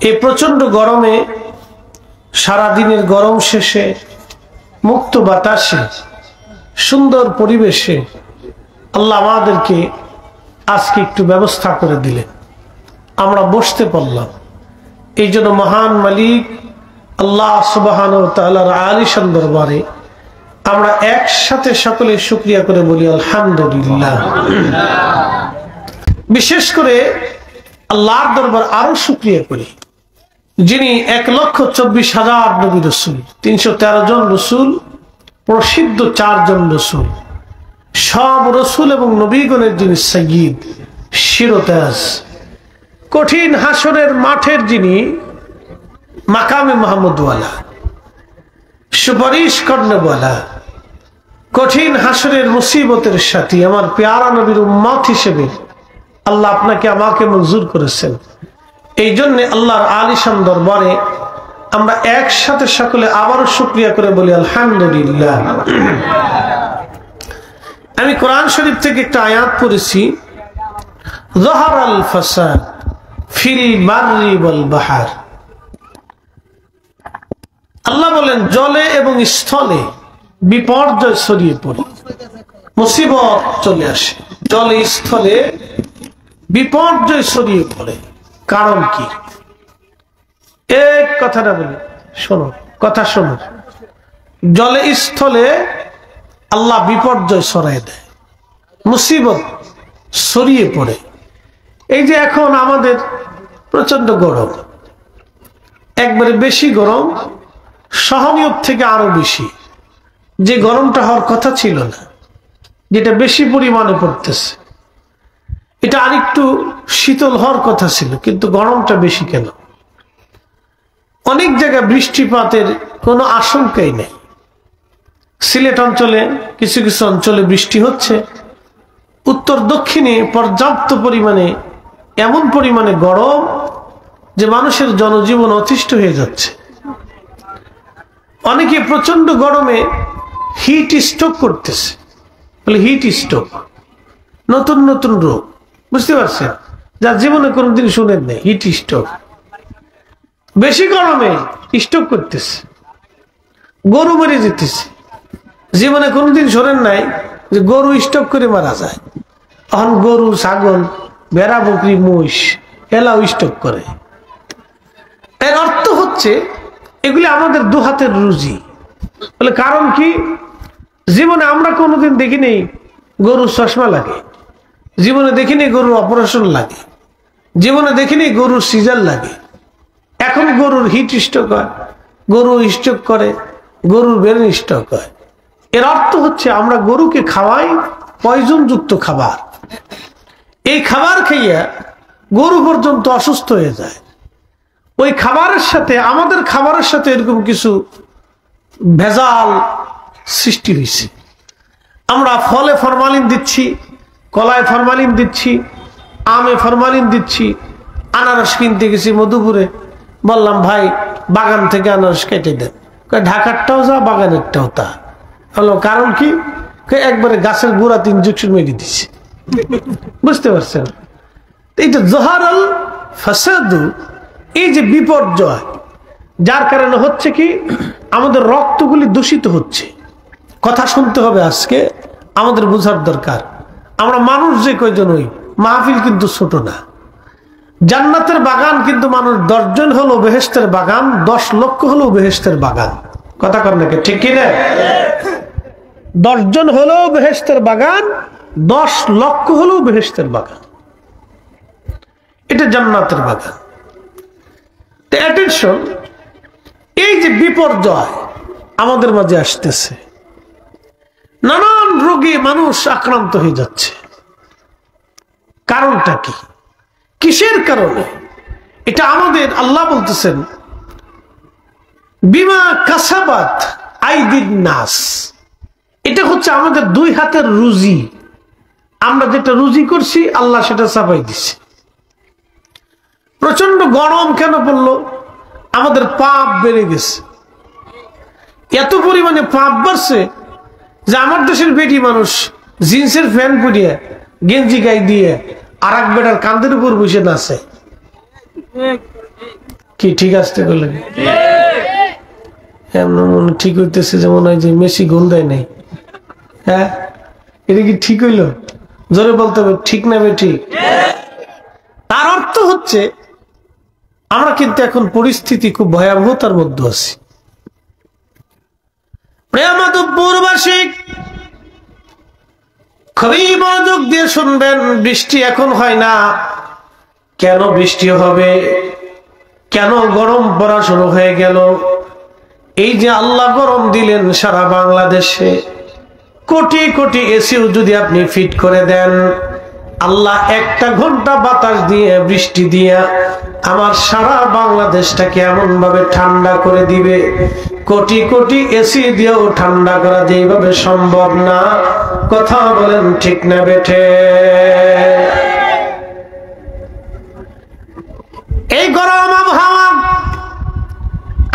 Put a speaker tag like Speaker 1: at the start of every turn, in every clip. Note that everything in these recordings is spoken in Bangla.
Speaker 1: এই প্রচন্ড গরমে সারা দিনের গরম শেষে মুক্ত বাতাসে সুন্দর পরিবেশে আল্লাহ আমাদেরকে আজকে একটু ব্যবস্থা করে দিলেন, আমরা বসতে পারলাম। এই জন্য মহান মালিক আল্লাহ সুবহানাহু ওয়া তাআলার আলিশান দরবারে আমরা একসাথে সকলে শুকরিয়া করে বলি আলহামদুলিল্লাহ। বিশেষ করে আল্লাহর দরবার আরো শুকরিয়া করি, যিনি 1,24,000 নবী রাসূল, 313 জন রাসূল, প্রসিদ্ধ 4 জন রাসূল, সব রাসূল এবং নবীগণের যিনি সাইয়্যিদ শিরোতাজ, কঠিন হাসরের মাঠের যিনি মাকামে মাহমুদওয়ালা, সুপারিশ করনেওয়ালা, কঠিন হাসরের মুসিবতের সাথী, আমার প্যারা নবীর উম্মত হিসেবে আল্লাহ আপনাকে আমাকে মঞ্জুর করেছেন। এই জন্য আল্লাহর আলিশান দরবারে আমরা একসাথে সকলে আবারও শুকরিয়া করে বলি আলহামদুলিল্লাহ। আমি কোরআন শরীফ থেকে একটা আয়াত পড়েছি, যাহারাল ফাসাদ ফিল বাররি ওয়াল বাহর। আল্লাহ বলেন জলে এবং স্থলে বিপর্যয় ছড়িয়ে পড়ে, মুসিবত চলে আসে, জলে স্থলে বিপর্যয় ছড়িয়ে পড়ে। কারণ কি? এক কথাটা বলি, শোনো, কথা শোনো। জলে স্থলে আল্লাহ বিপর্যয় ছড়ায় দেয়, মুসিবত ছড়িয়ে পড়ে। এই যে এখন আমাদের প্রচন্ড গরম, একবারে বেশি গরম, সহনীয় থেকে আরো বেশি, যে গরমটা হওয়ার কথা ছিল না, যেটা বেশি পরিমাণে পড়তেছে, এটা আরেকটু শীতল হওয়ার কথা ছিল, কিন্তু গরমটা বেশি কেন? অনেক জায়গায় বৃষ্টিপাতের কোনো আশঙ্কাই নেই। সিলেট অঞ্চলে কিছু কিছু অঞ্চলে বৃষ্টি হচ্ছে, উত্তর দক্ষিণে পর্যাপ্ত পরিমাণে, এমন পরিমাণে গরম যে মানুষের জনজীবন অতিষ্ঠ হয়ে যাচ্ছে। অনেকে প্রচন্ড গরমে হিট স্ট্রোক করতেছে, বলে হিট স্ট্রোক নতুন নতুন রোগ, বুঝতে পারছেন, যার জীবনে কোনোদিন শুনেন নেই। হিট স্ট্রোক, বেশি গরমে স্ট্রোক করতেছে, গরু মরে যেতেছে, জীবনে কোনোদিন শোনেন নাই যে গরু স্ট্রোক করে মারা যায়। এখন গরু, ছাগল, ভেড়া, বকরি, মহিষ এলাও স্ট্রোক করে। এর অর্থ হচ্ছে এগুলি আমাদের দু হাতের রুজি। বলে কারণ কি? জীবনে আমরা কোনোদিন দেখিনি গরুর চশমা লাগে, জীবনে দেখিনি গরুর অপারেশন লাগে, জীবনে দেখিনি গরুর সিজার লাগে। এখন গরুর হিট স্ট্রোক হয়, গরু স্ট্রোক করে, গরুর ব্রেন স্ট্রোক হয়। এর অর্থ হচ্ছে আমরা গরুকে খাওয়াই পয়জন যুক্ত খাবার। এই খাবার খাইয়া গরু পর্যন্ত অসুস্থ হয়ে যায়। ওই খাবারের সাথে, আমাদের খাবারের সাথে এরকম কিছু ভেজাল সৃষ্টি হয়েছে। আমরা ফলে ফরমালিন দিচ্ছি, কলায় ফরমালিন দিচ্ছি, আমে ফরমালিন দিচ্ছি। আনারস কিনতে গেছি মধুপুরে, বললাম ভাই বাগান থেকে আনারস কেটে দেন। ঢাকারটাও যা, বাগানেরটাও তা। হলো কারণ কি? একবারে গাছের গোড়াতে ইনজেকশন মেরে দিচ্ছে, বুঝতে পারছেন? এইটা যাহারাল ফাসাদু, এই যে বিপর্যয়, যার কারণে হচ্ছে কি আমাদের রক্তগুলি দূষিত হচ্ছে। কথা শুনতে হবে আজকে, আমাদের বোঝার দরকার। আমরা মানুষ যে কয়জন, ওই মাহফিল কিন্তু ছোট না। জান্নাতের বাগান কিন্তু মানুষ 10 জন হলো বেহেশতের বাগান, 10 লক্ষ হলো বেহেশতের বাগান। কথা কর নাকি, ঠিক কিনা? 10 জন হলো বেহেশতের বাগান, 10 লক্ষ হলো বেহেশতের বাগান। এটা জান্নাতের বাগান। অ্যাটেনশন, এই যে বিপর্যয় আমাদের মাঝে আসতেছে, নানান রোগে মানুষ আক্রান্ত হয়ে যাচ্ছে। কারণটা কি? কিসের কারণে? এটা আমাদের আল্লাহ বলতেছেন বিমা কাসাবাত আইদিন নাস। এটা হচ্ছে আমাদের 2 হাতের রুজি। আমরা যেটা রুজি করছি আল্লাহ সেটা চাপাই দিচ্ছে। প্রচন্ড গরম কেন পড়লো? আমাদের পাপ বেড়ে গেছে, এত পরিমাণে পাপ বাড়ছে যে আমার দেশের বেটি মানুষ জিন্সের প্যান্ট পরিয়ে, গেঞ্জি গায়ে দিয়ে আর এক বেটার কাঁধের উপর বসে নাচে। কি ঠিক আসতে বললেন? এমন মনে ঠিক হইতেছে যেমন হয় যে মেসি গোল দেয় নাই। হ্যাঁ, এটা কি ঠিক হইল? জোরে বলতে হবে ঠিক না বেঠিক? তার অর্থ হচ্ছে আমরা কিন্তু এখন পরিস্থিতি খুব ভয়াবহতার মধ্যে আছি। প্রিয়মাধবপুরবাসী খুবই মনোযোগ দিয়ে শুনবেন। বৃষ্টি এখন হয় না, কেন বৃষ্টি হবে? কেন গরম পড়া শুরু হয়ে গেল? এই যে আল্লাহ গরম দিলেন সারা বাংলাদেশে, কোটি কোটি এসিও যদি আপনি ফিট করে দেন, আল্লাহ একটা ঘন্টা বাতাস দিয়ে বৃষ্টি দিয়ে আমার সারা বাংলাদেশটাকে এমন ভাবে ঠান্ডা করে দিবে, কোটি কোটি এসি দিয়েও ঠান্ডা করা যেভাবে সম্ভব না। কথা বলেন ঠিক না বেঠে? এই গরম আবহাওয়া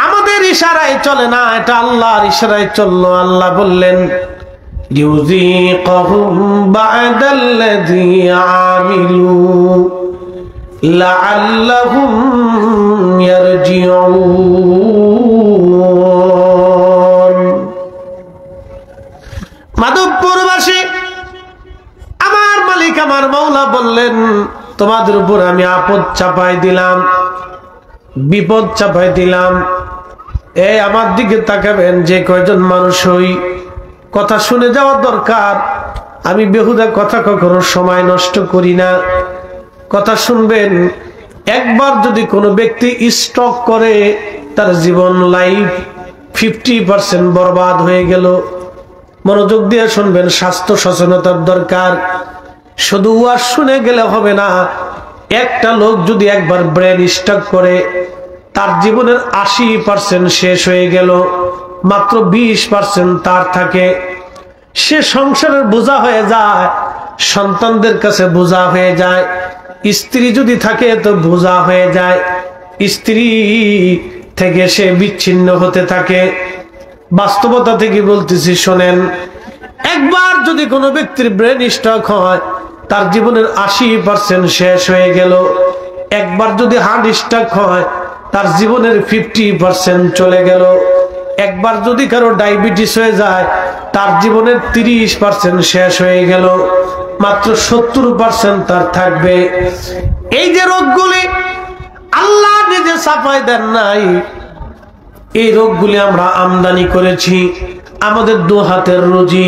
Speaker 1: আমাদের ইশারায় চলে না, এটা আল্লাহর ইশারায় চললো। আল্লাহ বললেন লিউযীকাহুম বা'দাল্লাযী আমিলু লাআল্লাহুম ইয়ারজিউন। মাধবপুরবাসী, আমার মালিক আমার মাওলা বললেন তোমাদের উপর আমি আপদ চাপাই দিলাম, বিপদ চাপাই দিলাম। এই আমার দিকে তাকাবেন, যে কয়জন মানুষ হই কথা শুনে যাওয়ার দরকার। আমি বেহুদা কথা কখনো সময় নষ্ট করি না। কথা শুনবেন, একবার যদি কোনো ব্যক্তি স্টক করে তার জীবন লাইফ 50% বরবাদ হয়ে গেল। মনোযোগ দিয়ে শুনবেন, স্বাস্থ্য সচেতনতার দরকার। শুধু ওয়াজ শুনে গেলে হবে না। একটা লোক যদি একবার ব্রেন স্টক করে, তার জীবনের 80% শেষ হয়ে গেল, মাত্র 20% তার থাকে। সে সংসারের বোঝা হয়ে যায়, সন্তানদের কাছে বোঝা হয়ে যায়। স্ত্রী যদি থাকে তো বোঝা হয়ে যায়, স্ত্রী থেকে সে বিচ্ছিন্ন হতে থাকে। বাস্তবতা থেকে বলতেছি, শোনেন, একবার যদি কোনো ব্যক্তির ব্রেন স্ট্রোক হয়, তার জীবনের 80% শেষ হয়ে গেল। একবার যদি হার্ট স্ট্রোক হয়, তার জীবনের 50% চলে গেল। একবার যদি কারো ডায়াবেটিস হয়ে যায়, তার জীবনের 30% শেষ হয়ে গেল, মাত্র 70% তার থাকবে। এই যে রোগগুলি আল্লাহ নিজে সাফাই দেন নাই, এই রোগগুলি আমরা আমদানি করেছি, আমাদের দু হাতের রুজি।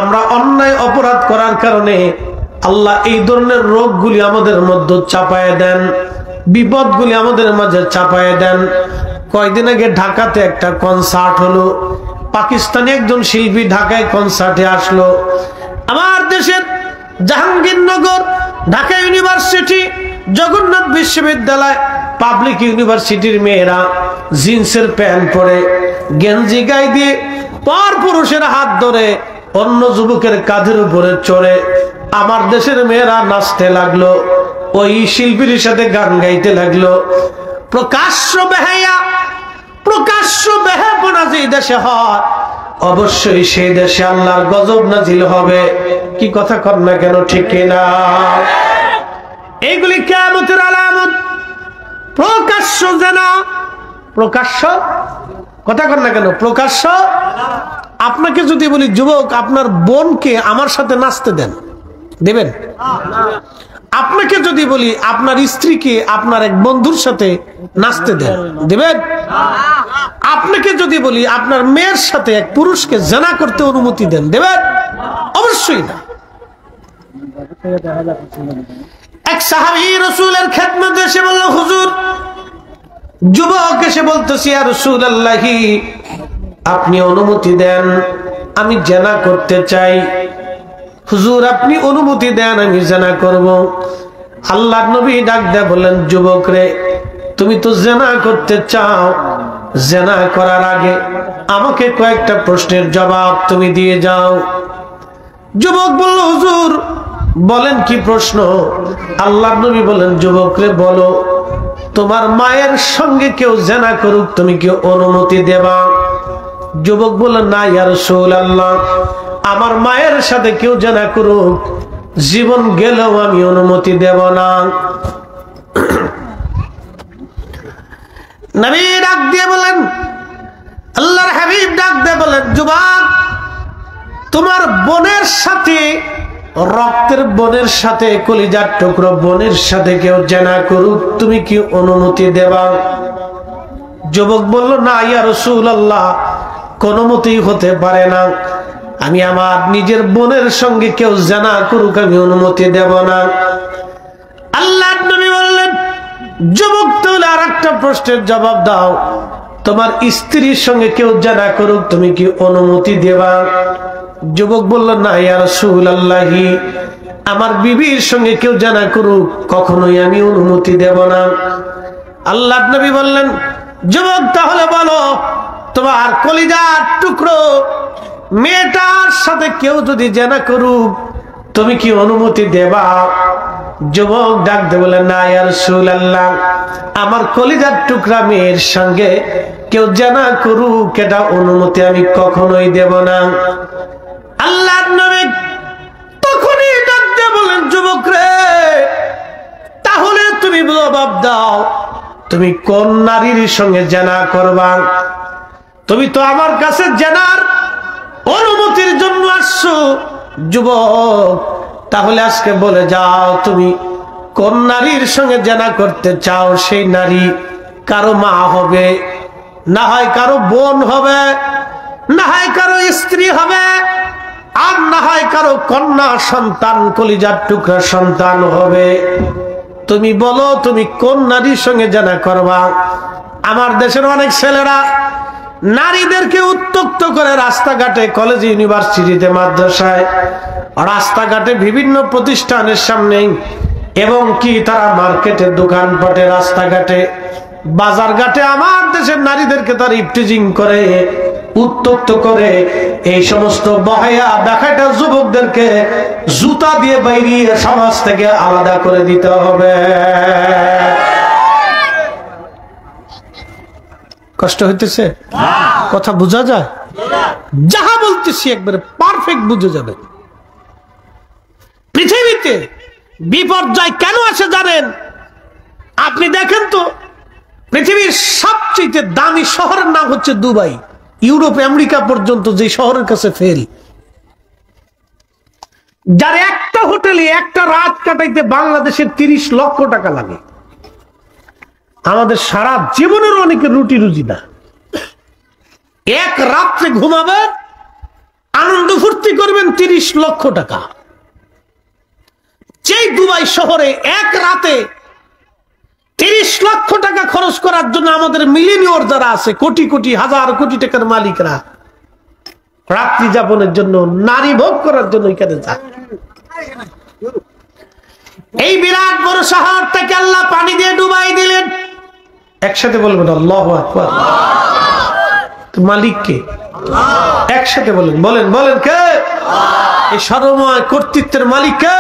Speaker 1: আমরা অন্যায় অপরাধ করার কারণে আল্লাহ এই ধরনের রোগগুলি আমাদের মধ্যে চাপায় দেন, বিপদগুলি আমাদের মাঝে চাপায় দেন। কয়দিন আগে ঢাকাতে একটা কনসার্ট হলো, পাকিস্তানি একজন শিল্পী ঢাকায় কনসার্টে আসলো। আমার দেশের জাহাঙ্গীরনগর, ঢাকা ইউনিভার্সিটি, জগন্নাথ বিশ্ববিদ্যালয়, পাবলিক ইউনিভার্সিটির মেয়েরা জিন্সের প্যান্ট পরে, গেঞ্জি গায়ে দিয়ে পর পুরুষের হাত ধরে অন্য যুবকের কাঁধের উপরে চড়ে আমার দেশের মেয়েরা নাচতে লাগলো, ওই শিল্পীর সাথে গান গাইতে লাগলো। প্রকাশ্য বেহায়া, প্রকাশ্য বেহাপনা যে দেশে হয়, অবশ্যই সেই দেশে আল্লাহর গজব নাজিল হবে। কি কথা কর না কেন, ঠিক কিনা? এইগুলি কিয়ামতের আলামত। প্রকাশ্য জানা, প্রকাশ্য কথা কর না কেন, প্রকাশ্য। আপনাকে যদি বলি যুবক, আপনার বোনকে আমার সাথে নাচতে দেন, দেবেন? আপনাকে যদি বলি আপনার স্ত্রীকে আপনার এক বন্ধুর সাথে নাচতে দেন, দেবেন? আপনাকে যদি বলি আপনার মেয়ের সাথে এক পুরুষকে জানা করতে অনুমতি দেন, দেবেন? অবশ্যই না। এক সাহাবী রাসূলের খেদমতে এসে বলল, হুজুর, যুবক এসে বলতেছি, ইয়া রাসূলুল্লাহ, আপনি অনুমতি দেন, আমি জানা করতে চাই। হুজুর, আপনি অনুমতি দেন, আমি জানা করব। আল্লাহর নবী ডাক দেয়া বললেন, যুবক রে, তুমি তো জানা করতে চাও, জানা করার আগে আমাকে কয়েকটা প্রশ্নের জবাব তুমি দিয়ে যাও। যুবক বলল, হুজুর বলেন কি প্রশ্ন? আল্লাহর নবী বলেন, যুবক রে বলো, তোমার মায়ের সঙ্গে কেউ জানা করুক, তুমি কি অনুমতি দেবা? যুবক বললেন, না ইয়া রাসূলুল্লাহ, আমার মায়ের সাথে কেউ জানা করুক, জীবন গেলেও আমি অনুমতি দেব না। নবী ডাক দিয়ে বলেন, আল্লাহর হাবিব ডাক দিয়ে বলেন, যুবক, তোমার বোনের সাথে, রক্তের বোনের সাথে, কলিজার টুকরো বোনের সাথে কেউ জিনা করুক, তুমি কি অনুমতি দেবা? যুবক বলল, না ইয়া রাসূলুল্লাহ, কোনো মতেই হতে পারে না। আমি আমার নিজের বোনের সঙ্গে কেউ জিনা করুক আমি অনুমতি দেব না। আল্লাহর নবী বললেন, যুবক, তাহলে আরেকটা প্রশ্নের জবাব দাও, তোমার স্ত্রীর সঙ্গে কেউ জিনা করুক তুমি কি অনুমতি দেবা? যুবক বলল, না ইয়া রাসূলুল্লাহ, আমার বিবির সঙ্গে কেউ জিনা করুক কখনোই আমি অনুমতি দেব না। আল্লাহর নবী বললেন, যুবক, তাহলে বলো, তোমার কলিজার টুকরো মেয়েটার সাথে কেউ যদি জিনা করুক তুমি কি অনুমতি দেবা? যুবক ডাক দিয়ে বলেন, না ইয়া রাসূলুল্লাহ, আমার কলিজার টুকরা মেয়ের সঙ্গে কেউ জিনা করুক এটা অনুমতি আমি কখনোই দেব না। আল্লাহর নবী তখনই ডাক দিয়ে বলেন, যুবক রে, তাহলে তুমি জবাব দাও, তুমি কোন নারীর সঙ্গে জিনা করবা? তুমি তো আমার কাছে জিনার অনুমতির জন্য আসছো। যুবক, তাহলে আজকে বলে যাও, তুমি কোন নারীর সঙ্গে জিনা করতে চাও? সেই নারী কারো মা হবে, না হয় কারো বোন হবে, না হয় কারো স্ত্রী হবে, আর না হয় কারো কন্যা সন্তান, কলিজার টুকরা সন্তান হবে। তুমি বলো, তুমি কোন নারীর সঙ্গে জিনা করবা? আমার দেশের অনেক ছেলেরা নারীদেরকে উত্ত্যক্ত করে রাস্তাঘাটে, কলেজ, ইউনিভার্সিটিতে, মাদ্রাসায়, রাস্তাঘাটে, বিভিন্ন প্রতিষ্ঠানের সামনে, এবং কি তারা মার্কেটে, দোকানপাটে, রাস্তাঘাটে, বাজারঘাটে আমার দেশের নারীদেরকে তারা ইফটিজিং করে, উত্ত্যক্ত করে। এই সমস্ত বহায়া দেখাটা যুবকদেরকে জুতা দিয়ে বাইরিয়ে সমাজ থেকে আলাদা করে দিতে হবে। কষ্ট হইতেছে? কথা বোঝা যায়? যাহা বলতেছি একবারে পারফেক্ট বুঝে যাবে। পৃথিবীতে বিপর্যয় কেন আসে জানেন? আপনি দেখেন তো, পৃথিবীর সবচেয়ে দামি শহরের নাম হচ্ছে দুবাই। ইউরোপ, আমেরিকা পর্যন্ত যে শহরের কাছে ফেল, যার একটা হোটেলে একটা রাত কাটাইতে বাংলাদেশের 30 লক্ষ টাকা লাগে। আমাদের সারা জীবনের অনেকে রুটি রুজি না, এক রাত্রে ঘুমাবে, আনন্দ ফুর্তি করবেন, 30 লক্ষ টাকা। যেই দুবাই শহরে এক রাতে 30 লক্ষ টাকা খরচ করার জন্য আমাদের মিলিনিয়র যারা আছে, কোটি কোটি হাজার কোটি টাকার মালিকরা, রাত্রি যাপনের জন্য, নারী ভোগ করার জন্য এখানে যায়। এই বিরাট বড় শহর থেকে আল্লাহ পানি দিয়ে ডুবাই দিলেন। একসাথে বলবেন আল্লাহু আকবার। মালিক কে? একসাথে বলেন, বলেন, বলেন, কে? এই সর্বময় কর্তৃত্বের মালিক কে?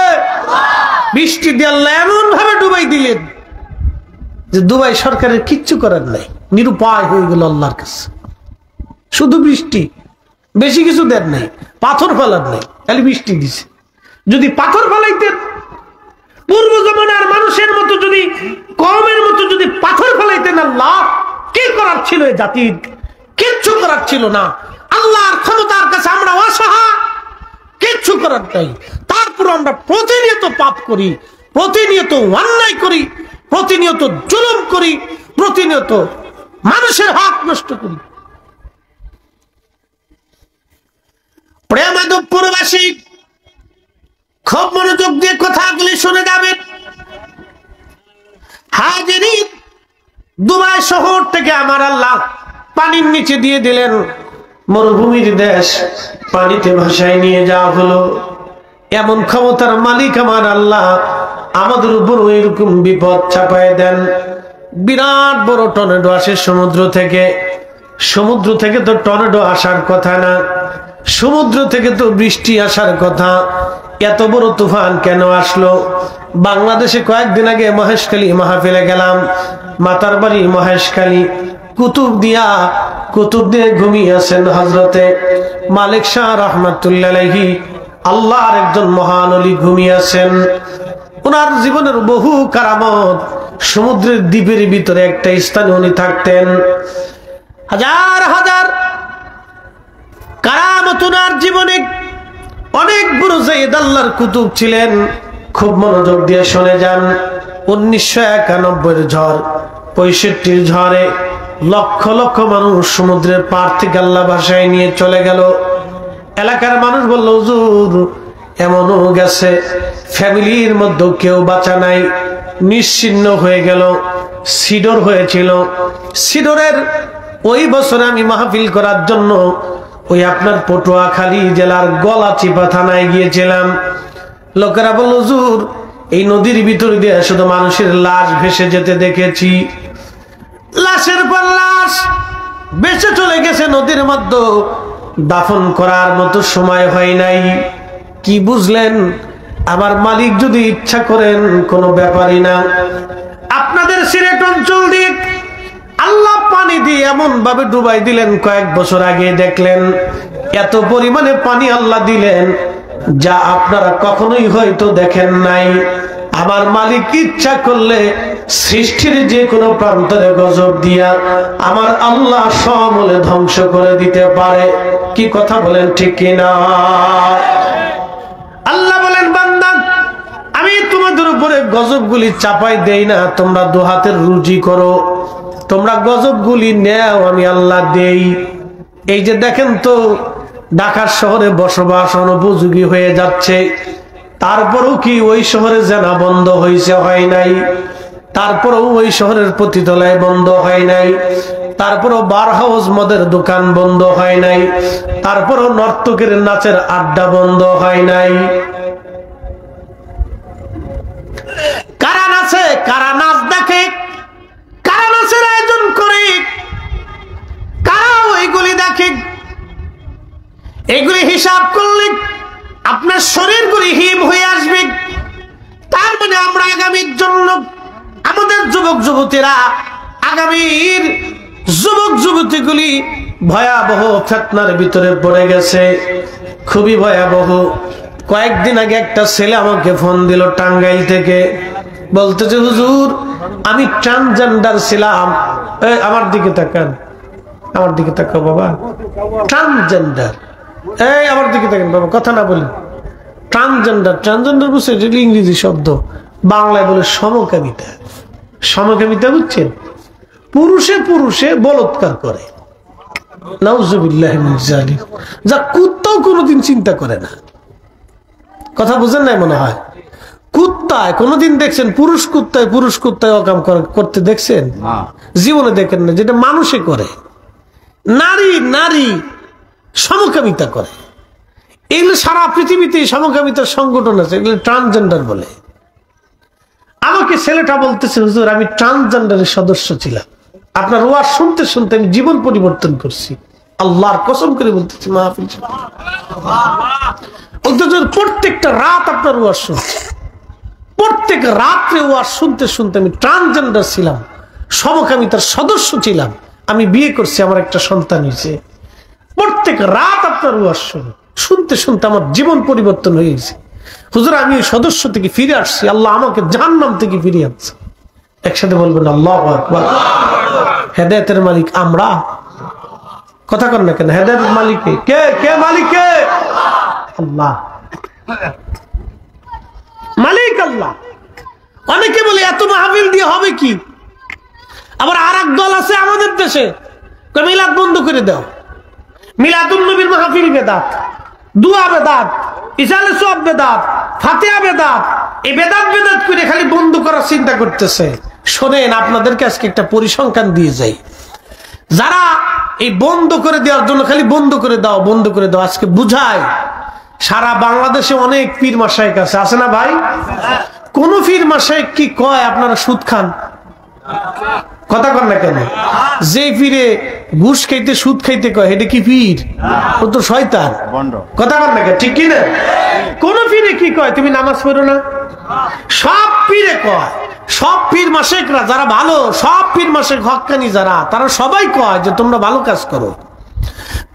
Speaker 1: বৃষ্টি দিয়ে আল্লাহ এমন ভাবে ডুবাই দিলেন যে দুবাই সরকারের কিচ্ছু করার নাই, নিরুপায় হয়ে গেল আল্লাহর কাছে। শুধু বৃষ্টি, বেশি কিছু দেন নাই, পাথর ফেলার নাই, খালি বৃষ্টি দিছে। যদি পাথর ফেলাইতেন, পূর্ব জমানার মানুষের মতো, যদি কওমের মতো যদি পাথর ফেলাইতেন, আল্লাহ কি করার ছিল? এই জাতির কিচ্ছু করার ছিল না। আল্লাহর ক্ষমতার কাছে আমরা অসহায়, কিচ্ছু করার নাই। তারপর আমরা প্রতিনিয়ত পাপ করি, প্রতিনিয়ত অন্যায় করি, প্রতিনিয়ত জুলুম করি, প্রতিনিয়ত মানুষের হক নষ্ট করি। প্রেমাদবপুরবাসী খুব মনোযোগ দিয়ে কথাগুলি শুনে যাবেন। হাজিরিন, দুবাই শহর থেকে আমার আল্লাহ পানির নিচে দিয়ে দিলেন, মরুভূমির দেশ, পানিতে ভাসায় নিয়ে যাওয়া হলো। এমন ক্ষমতার মালিক আমার আল্লাহ আমাদের উপর এরকম বিপদ চাপায় দেন। বিরাট বড় টর্নেডো আসে সমুদ্র থেকে। সমুদ্র থেকে তো টর্নেডো আসার কথা না, সমুদ্র থেকে তো বৃষ্টি আসার কথা। এত বড় তুফান কেন আসলো? বাংলাদেশে কয়েকদিন আগে মহেশখালী মাহফিলে গেলাম, মাতার বাড়ি মহেশখালী, কুতুব দিয়ে ঘুমিয়ে আছেন হযরতে মালিক শাহ রহমাতুল্লাহ আলাইহি, আল্লাহর একজন মহান ওলি ঘুমিয়ে আছেন। ওনার জীবনের বহু কারামত সমুদ্রের দ্বীপের ভিতরে একটা স্থানে উনি থাকতেন। হাজার হাজার কারামত উনার জীবনে অনেক বড় জায়েদ আল্লাহর কুতুব ছিলেন। খুব মনোযোগ দিয়ে শুনে যান। 1991 ঝড়, 65 ঝড়ে লক্ষ লক্ষ মানুষ সমুদ্রের পার থেকে আল্লাহ ভাষায় নিয়ে চলে গেল। এলাকার মানুষ বলল, হুজুর এমনও গেছে ফ্যামিলির মধ্যে কেউ বাঁচা নাই, নিশ্চিহ্ন হয়ে গেল। সিডর হয়েছিল। সিডরের ওই বছর আমি মাহফিল করার জন্য ওই আপনার পটুয়াখালী জেলার গলাচিপা থানায় গিয়েছিলাম। লোকেরা বলল, হুজুর এই নদীর ভিতর দিয়ে শুধু মানুষের লাশ ভেসে যেতে দেখেছি। লাশের পর লাশ ভেসে চলে গেছে নদীর মধ্যে, দাফন করার মতো সময় হয় নাই। কি বুঝলেন? আমার মালিক যদি ইচ্ছা করেন কোনো ব্যাপারই না। আপনাদের সিলেট অঞ্চল দিয়ে আল্লাহ পানি দিয়ে এমন ভাবে ডুবাই দিলেন, কয়েক বছর আগে দেখলেন এত পরিমাণে পানি আল্লাহ দিলেন যা আপনারা কখনোই হয়তো দেখেন নাই। আমার মালিক ইচ্ছা করলে সৃষ্টির যে কোনো প্রান্তরে গজব দিয়া আমার আল্লাহ সমূলে ধ্বংস করে দিতে পারে। কি কথা বলেন ঠিক কিনা? আল্লাহ বলেন, বান্দা আমি তোমাদের উপরে গজবগুলি চাপাই দেই না, তোমরা দু হাতের রুজি করো, তোমরা গজবগুলি নেও, আমি আল্লাহ দেই। এই যে দেখেন তো ঢাকা শহরে বসবাস অনুপযোগী হয়ে যাচ্ছে, তারপরেও কি ওই শহরে জেনা বন্ধ হয়েছে? হয় নাই। তারপরেও ওই শহরের পতিতলায় বন্ধ হয় নাই। তারপরেও বার হাউস মদের দোকান বন্ধ হয় নাই। তারপরেও নর্তকের নাচের আড্ডা বন্ধ হয় নাই। কারা নাচে, কারা নাচ দেখে, কারা নাচের আয়োজন করে, কারা ওইগুলি দেখে, এগুলি হিসাব করলে আপনার শরীরগুলি হিম হয়ে আসবে। তার মানে আমরা আগামীর জন্য আমাদের যুবক যুবতীরা, আগামীর যুবক যুবতীগুলি ভয়াবহ ফিতনার ভিতরে পড়ে গেছে, খুবই ভয়াবহ। কয়েকদিন আগে একটা ছেলে আমাকে ফোন দিল টাঙ্গাইল থেকে, বলতেছে, হুজুর আমি ট্রান্সজেন্ডার ছিলাম। আমার দিকে তাকান, আমার দিকে তাকাও বাবা। ট্রান্সজেন্ডার, এই আমার দিকে তাকান বাবা, কথা না বলি। ট্রান্সজেন্ডার, ট্রান্সজেন্ডার বুঝছে? এটা ইংরেজি শব্দ, বাংলায় বলে সমকামিতা। সমকামিতা বুঝছেন? পুরুষে পুরুষে বলৎকার করে, নাউজুবিল্লাহি মিন যালিক, যা কুত্তাও কোনোদিন চিন্তা করে না। কথা বুঝেন নাই মনে হয়? কুত্তায় কোনোদিন দেখছেন পুরুষ কুত্তায় অকাম করতে দেখছেন? জীবনে দেখেন না। যেটা মানুষে করে, নারী নারী সমকামিতা করে। এগুলো সারা পৃথিবীতে সমকামিতার সংগঠন আছে, এগুলো ট্রান্সজেন্ডার বলে। আমাকে ছেলেটা বলতেছে, হুজুর আমি ট্রান্সজেন্ডারের সদস্য ছিলাম, আপনার ওয়াজ শুনতে শুনতে আমি জীবন পরিবর্তন করছি। আল্লাহর কসম করে বলতেছি মাহফিল প্রত্যেকটা রাত আপনার ওয়াজ শুনছি, প্রত্যেক রাত্রে ওয়াজ শুনতে শুনতে আমি ট্রান্সজেন্ডার ছিলাম, সমকামিতার সদস্য ছিলাম, আমি বিয়ে করছি, আমার একটা সন্তান হয়েছে। প্রত্যেক রাত আপনার ওয়াজ শুনতে শুনতে আমার জীবন পরিবর্তন হয়ে গেছে। হুজুর আমি ওই সদস্য থেকে ফিরে আসছি, আল্লাহ আমাকে জাহান্নাম থেকে ফিরিয়ে আনছে। একসাথে বলবেন আল্লাহু আকবার। হেদায়েতের মালিক আমরা, কথা কন না কেন? হেদায়েতের মালিক কে? কে মালিক? কে? আল্লাহ, মালিক আল্লাহ। অনেকে বলে এত মাহফিল দিয়ে হবে কি? আবার আর এক দল আছে আমাদের দেশে, মিলাদ বন্ধ করে দাও, মিলাদুন নবীর মাহফিল বেদাত, দুয়া বেদাত, ইসালে সওয়াব বেদাত, ফাতিহা বেদাত। এই বেদাত বেদাত করে খালি বন্ধ করার চিন্তা করতেছে। শোনেন, আপনাদেরকে আজকে একটা পরিসংখ্যান দিয়ে যাই। যারা এই বন্ধ করে দেওয়ার জন্য খালি বন্ধ করে দাও বন্ধ করে দাও আজকে বুঝায়, সারা বাংলাদেশে অনেক পীর মাশায়েখ আছে না ভাই? কোন পীর মাশায়েখ কি কয় আপনারা সুদ খান? কথা কন না কেন? যে পীরে ঘুষ খাইতে সুদ খাইতে কয় এটা কি পীর? ও তো শয়তান। কথা কন না কেন? ঠিক কি না? কোন পীরে কি কয় তুমি নামাজ পড়ো না? সব পীরে কয়, সব পীর মাশায়েখরা যারা ভালো, সব পীর মাশায়েখ হক্কানি যারা, তারা সবাই কয় যে তোমরা ভালো কাজ করো।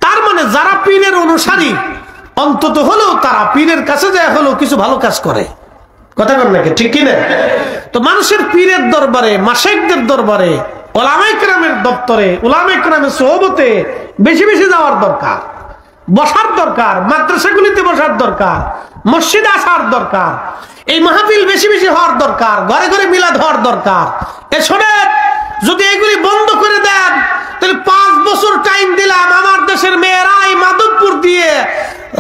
Speaker 1: তার মানে যারা পীরের অনুসারী অন্তত হলেও তারা পীরের কাছে যায় হলেও কিছু ভালো কাজ করে। কথা বল নাকি, ঠিক কিনা? তো মানুষের পীরের দরবারে, মাশায়েখদের দরবারে, উলামায়ে কেরামের দপ্তরে, উলামায়ে কেরামের সোহবতে বেশি বেশি যাওয়ার দরকার, বসার দরকার, মাদ্রাসাগুলিতে বসার দরকার, মসজিদে আসার দরকার, এই মাহফিল বেশি বেশি হওয়ার দরকার, ঘরে ঘরে মিলাদ হওয়ার দরকার। এ শোনেন, যদি এগুলি বন্ধ করে দেন তাহলে 5 বছর টাইম দিলাম, আমার দেশের মেয়েরা এই মাধবপুর দিয়ে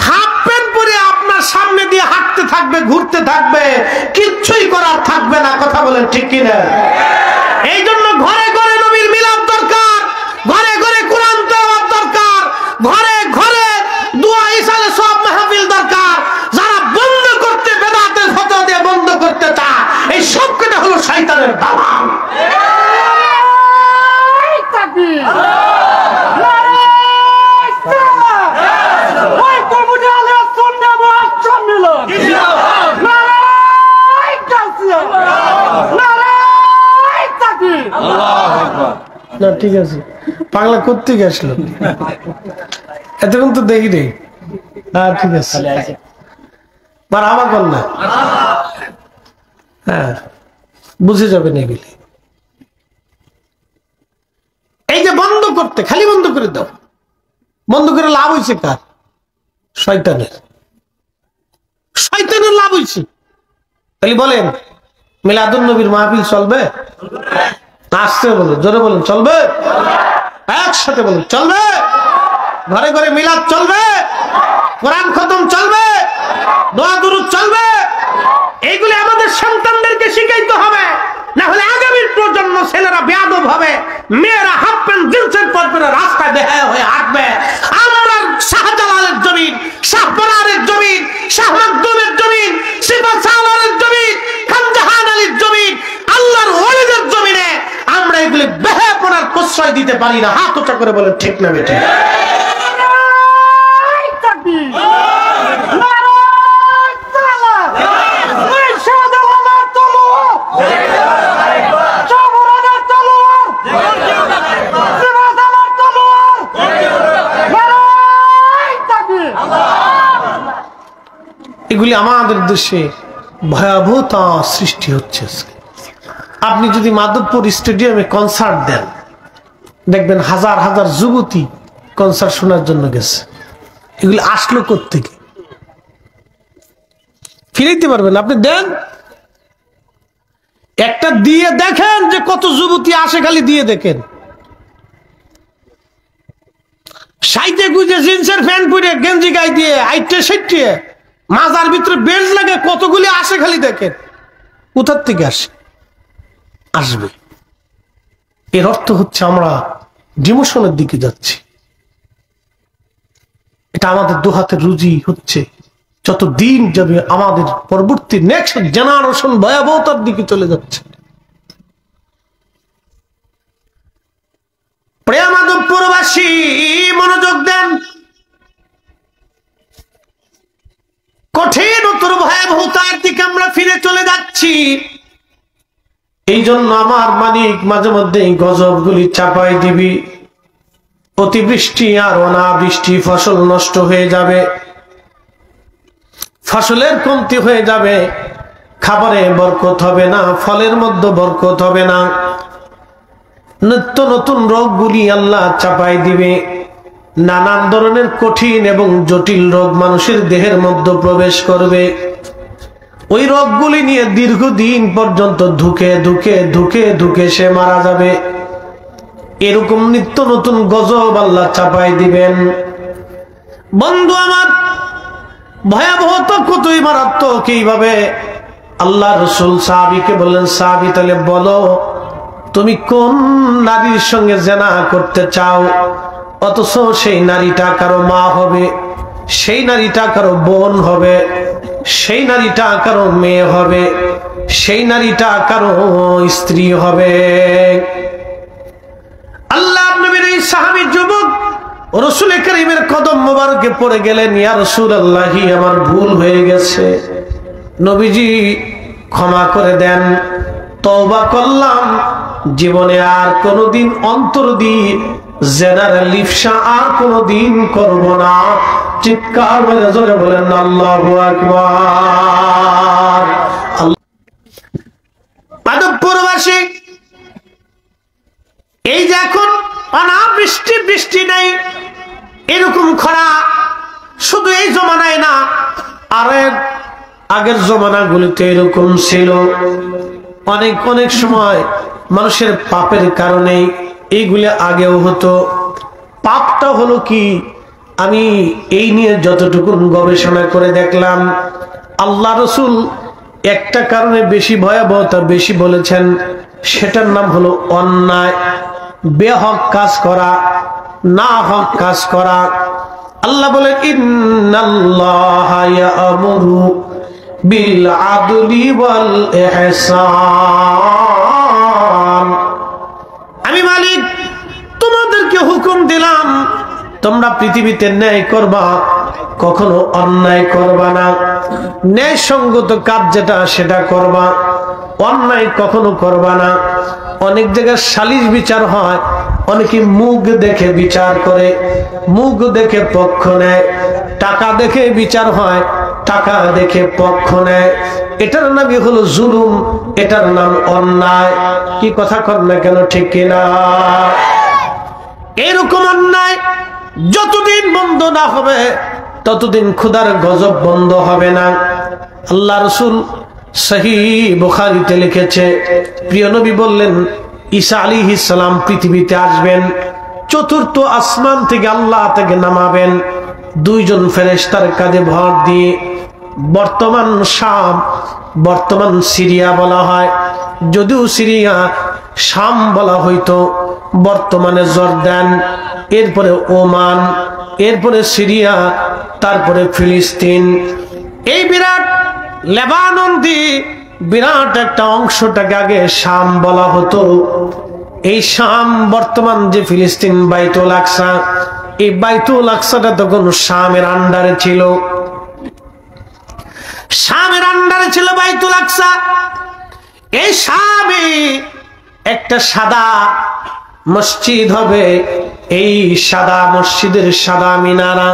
Speaker 1: হাফ প্যান্ট পরে আপনার সামনে দিয়ে হাঁটতে থাকবে, ঘুরতে থাকবে, কিচ্ছুই করার থাকবে না। কথা বলেন ঠিক কিনা? এই জন্য ঘরে ঘরে নবীর মিলাদ দরকার, ঘরে ঘরে কোরআন তেলাওয়াত দরকার, ঘরে ঘরে দোয়া ইসালে সব মাহফিল দরকার। যারা বন্ধ করতে বেদাতের ফতোয়া দিয়ে বন্ধ করতে চায়, এই সব কটা হলো শয়তানের দালাল। না ঠিক আছে, পাগলা করতে গেছিল এতক্ষণ তো দেখি রে। হ্যাঁ ঠিক আছে, আমার কর না, হ্যাঁ বুঝে যাবে না এগুলি। এই যে বন্ধ করতে, খালি বন্ধ করে দাও, বন্ধ করে লাভ হয়েছে কার? শয়তানের। শয়তানের লাভ হয়েছে। তাহলে বলেন মিলাদুন নবীর মাহফিল চলবে? আসতে বলুন, জোরে বলুন চলবে? একসাথে বলুন চলবে? ঘরে ঘরে মিলাদ চলবে, কোরআন খতম চলবে, দোয়া দুরূদ চলবে। এইগুলি আমাদের সন্তানদেরকে শিখাইতে হবে, না হলে আগামীর প্রজন্ম ছেলেরা বেয়াদব হবে, মেয়েরা হাফ প্যান্ট জিন্সের পরবে, রাস্তায় বেহায়া হয়ে হাঁটবে। আমরা শাহজালালের জমিন, শাহপরারের জমিন, শাহ মাকদুমের জমিন, সিফাত সালারের জমিন, খানজাহান আলীর জমিন, আল্লাহর ওলিদের জমিনে আমরা এগুলি বেহায়াপনার প্রশ্রয় দিতে পারি না। হাত উঁচা করে বলেন ঠিক না বেঠিক? এগুলি আমাদের দেশে ভয়াবহতা সৃষ্টি হচ্ছে। আপনি যদি মাধবপুর স্টেডিয়ামে কনসার্ট দেন, দেখবেন হাজার হাজার যুবতী কনসার্ট শোনার জন্য গেছে। এগুলি আসলো কোত্থেকে? ফিরাইতে পারবেন? আপনি দেন একটা, দিয়ে দেখেন যে কত যুবতী আসে, খালি দিয়ে দেখেন। সাইতে গুজে জিন্সের প্যান্ট পরে, গেঞ্জি গায়ে দিয়ে, আইটে সেটে মাজার ভিতরে বেল্ট লাগে, কতগুলি আসে, খালি দেখেন। কোথার থেকে আসে? আসবে। এর অর্থ হচ্ছে আমরা ডিমোশনের দিকে যাচ্ছি। এটা আমাদের দুহাতের রুজি হচ্ছে। যত দিন যাবে আমাদের পরবর্তী নেক্সট জেনারেশন ভয়াবহতার দিকে চলে যাচ্ছে। প্রিয় মাধবপুরবাসী মনোযোগ দেন, কঠিনতর ভয়াবহতার দিকে আমরা ফিরে চলে যাচ্ছি। এই জন্য আমার মালিক মাঝে মধ্যে গজবগুলি চাপাই দিবি। অতিবৃষ্টি আর অনাবৃষ্টি, ফসল নষ্ট হয়ে যাবে, ফসলের কমতি হয়ে যাবে, খাবারে বরকত হবে না, ফলের মধ্যে বরকত হবে না, নিত্য নতুন রোগগুলি আল্লাহ চাপাই দিবে। নানান ধরনের কঠিন এবং জটিল রোগ মানুষের দেহের মধ্যে প্রবেশ করবে। ওই রোগগুলি নিয়ে দীর্ঘদিন পর্যন্ত ধুকে ধুকে ধুকে ধুকে সে মারা যাবে। এরকম নিত্য নতুন গজব আল্লাহ চাপাই দিবেন। বন্ধু আমার, ভয়াবহতা কতই মারাত্মক। এইভাবে আল্লাহ রসুল সাহাবীকে বললেন, সাহাবী তাহলে বলো তুমি কোন নারীর সঙ্গে জেনা করতে চাও? অথচ সেই নারীটা কারো মা হবে, সেই নারীটা কারো বোন হবে, সেই নারীটা কারো মেয়ে হবে, সেই নারীটা কারো স্ত্রী হবে। আল্লাহ নবীর এই সাহাবী যুবক রাসূল কারীমের কদম মোবারকে পড়ে গেলেন, ইয়া রাসূলুল্লাহ আমার ভুল হয়ে গেছে, নবীজি ক্ষমা করে দেন, তওবা করলাম, জীবনে আর কোনোদিন অন্তর দিয়ে জেনার লিফসা আর কোনোদিন করব না। চিৎকার করে জোরে বলেন আল্লাহু আকবার। মাধবপুরবাসী, এই যে এখন অনাবৃষ্টি, বৃষ্টি নেই, এরকম খরা শুধু এই জমানায় না, আরেক আগের জমানাগুলিতে এরকম ছিল। অনেক অনেক সময় মানুষের পাপের কারণে এইগুলি আগেও হতো। পাপটা হলো কি, আমি এই নিয়ে যতটুকু গবেষণা করে দেখলাম, আল্লাহ রসুল একটা কারণে বেশি ভয়াবহতা বেশি বলেছেন, সেটার নাম হলো অন্যায়, বেহক কাজ করা, না হক কাজ করা। আল্লাহ বলেন ইন্নাল্লাহা ইয়া'মুরু বিল আদলি ওয়াল ইহসান। আমি মালিক তোমাদেরকে হুকুম দিলাম, তোমরা পৃথিবীতে ন্যায় করবা, কখনো অন্যায় করবা না। ন্যায় সঙ্গত কাজ যেটা সেটা করবা, অন্যায় কখনো করবা না। অনেক জায়গায় সালিশ বিচার হয়, অনেকে মুখ দেখে বিচার করে, মুখ দেখে পক্ষ নেয়। টাকা দেখে বিচার হয়, টাকা দেখে পক্ষ নেয়। এটার নামই হলো জুলুম, এটার নাম অন্যায়। কি কথা কর না কেন, ঠিক কিনা? এরকম অন্যায় যতদিন বন্ধ না হবে ততদিন খোদার গজব বন্ধ হবে না। আল্লাহ রসুল সহিহ বুখারীতে লিখেছে, প্রিয় নবী বললেন, ঈসা আলাইহিস সালাম পৃথিবীতে আসবেন, চতুর্থ আসমান থেকে আল্লাহ থেকে নামাবেন দুইজন ফেরেশতার কাঁধে ভর দিয়ে। বর্তমান শাম, বর্তমান সিরিয়া বলা হয়, যদিও সিরিয়া শাম বলা হইতো, বর্তমানে জর্দান, এরপরে ওমান, এরপরে সিরিয়া, তারপরে ফিলিস্তিন। এই বিরাট লেবানন দিয়ে বিরাট একটা অংশটাকে আগে শাম বলা হতো। এই শাম বর্তমান যে ফিলিস্তিন, বাইতুল আকসা, এই বাইতুল আকসাটা তখন শামের আন্ডারে ছিল। শামের আন্ডারে ছিল বাইতুল আকসা। এই শামে একটা সাদা মসজিদ হবে, এই সাদা মসজিদের সাদা মিনারা,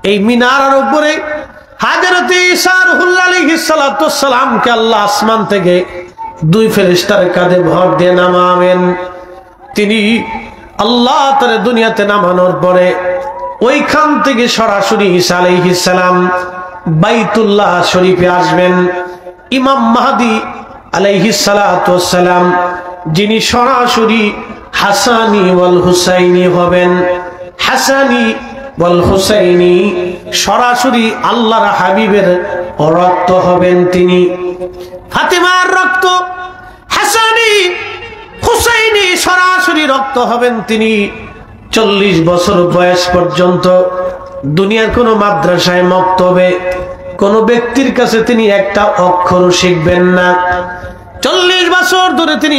Speaker 1: এই মিনারার উপরে হযরত ঈসা আলাইহিস সালাতু ওয়াস সালামকে আল্লাহ আসমান থেকে দুই ফেরেশতার কাঁধে ভর দিয়ে নামাবেন। তিনি আল্লাহ তাআলা দুনিয়াতে নামানোর পরে ওইখান থেকে সরাসরি ঈসা আলাইহিস সালাম বাইতুল্লাহ শরীফে আসবেন। ইমাম মাহদী আলাইহিস সালাতু ওয়াস সালাম, যিনি সরাসরি হাসানি ওয়াল হুসাইনি হবেন। হাসানি ওয়াল হুসাইনি সরাসরি আল্লাহর হাবিবের রক্ত হবেন তিনি। ফাতেমার রক্ত, হাসানি হুসাইনি সরাসরি রক্ত হবেন তিনি। 40 বছর বয়স পর্যন্ত দুনিয়ার কোন মাদ্রাসায় মক্তবে কোন ব্যক্তির কাছে তিনি একটা অক্ষর শিখবেন না। 40 বছর ধরে তিনি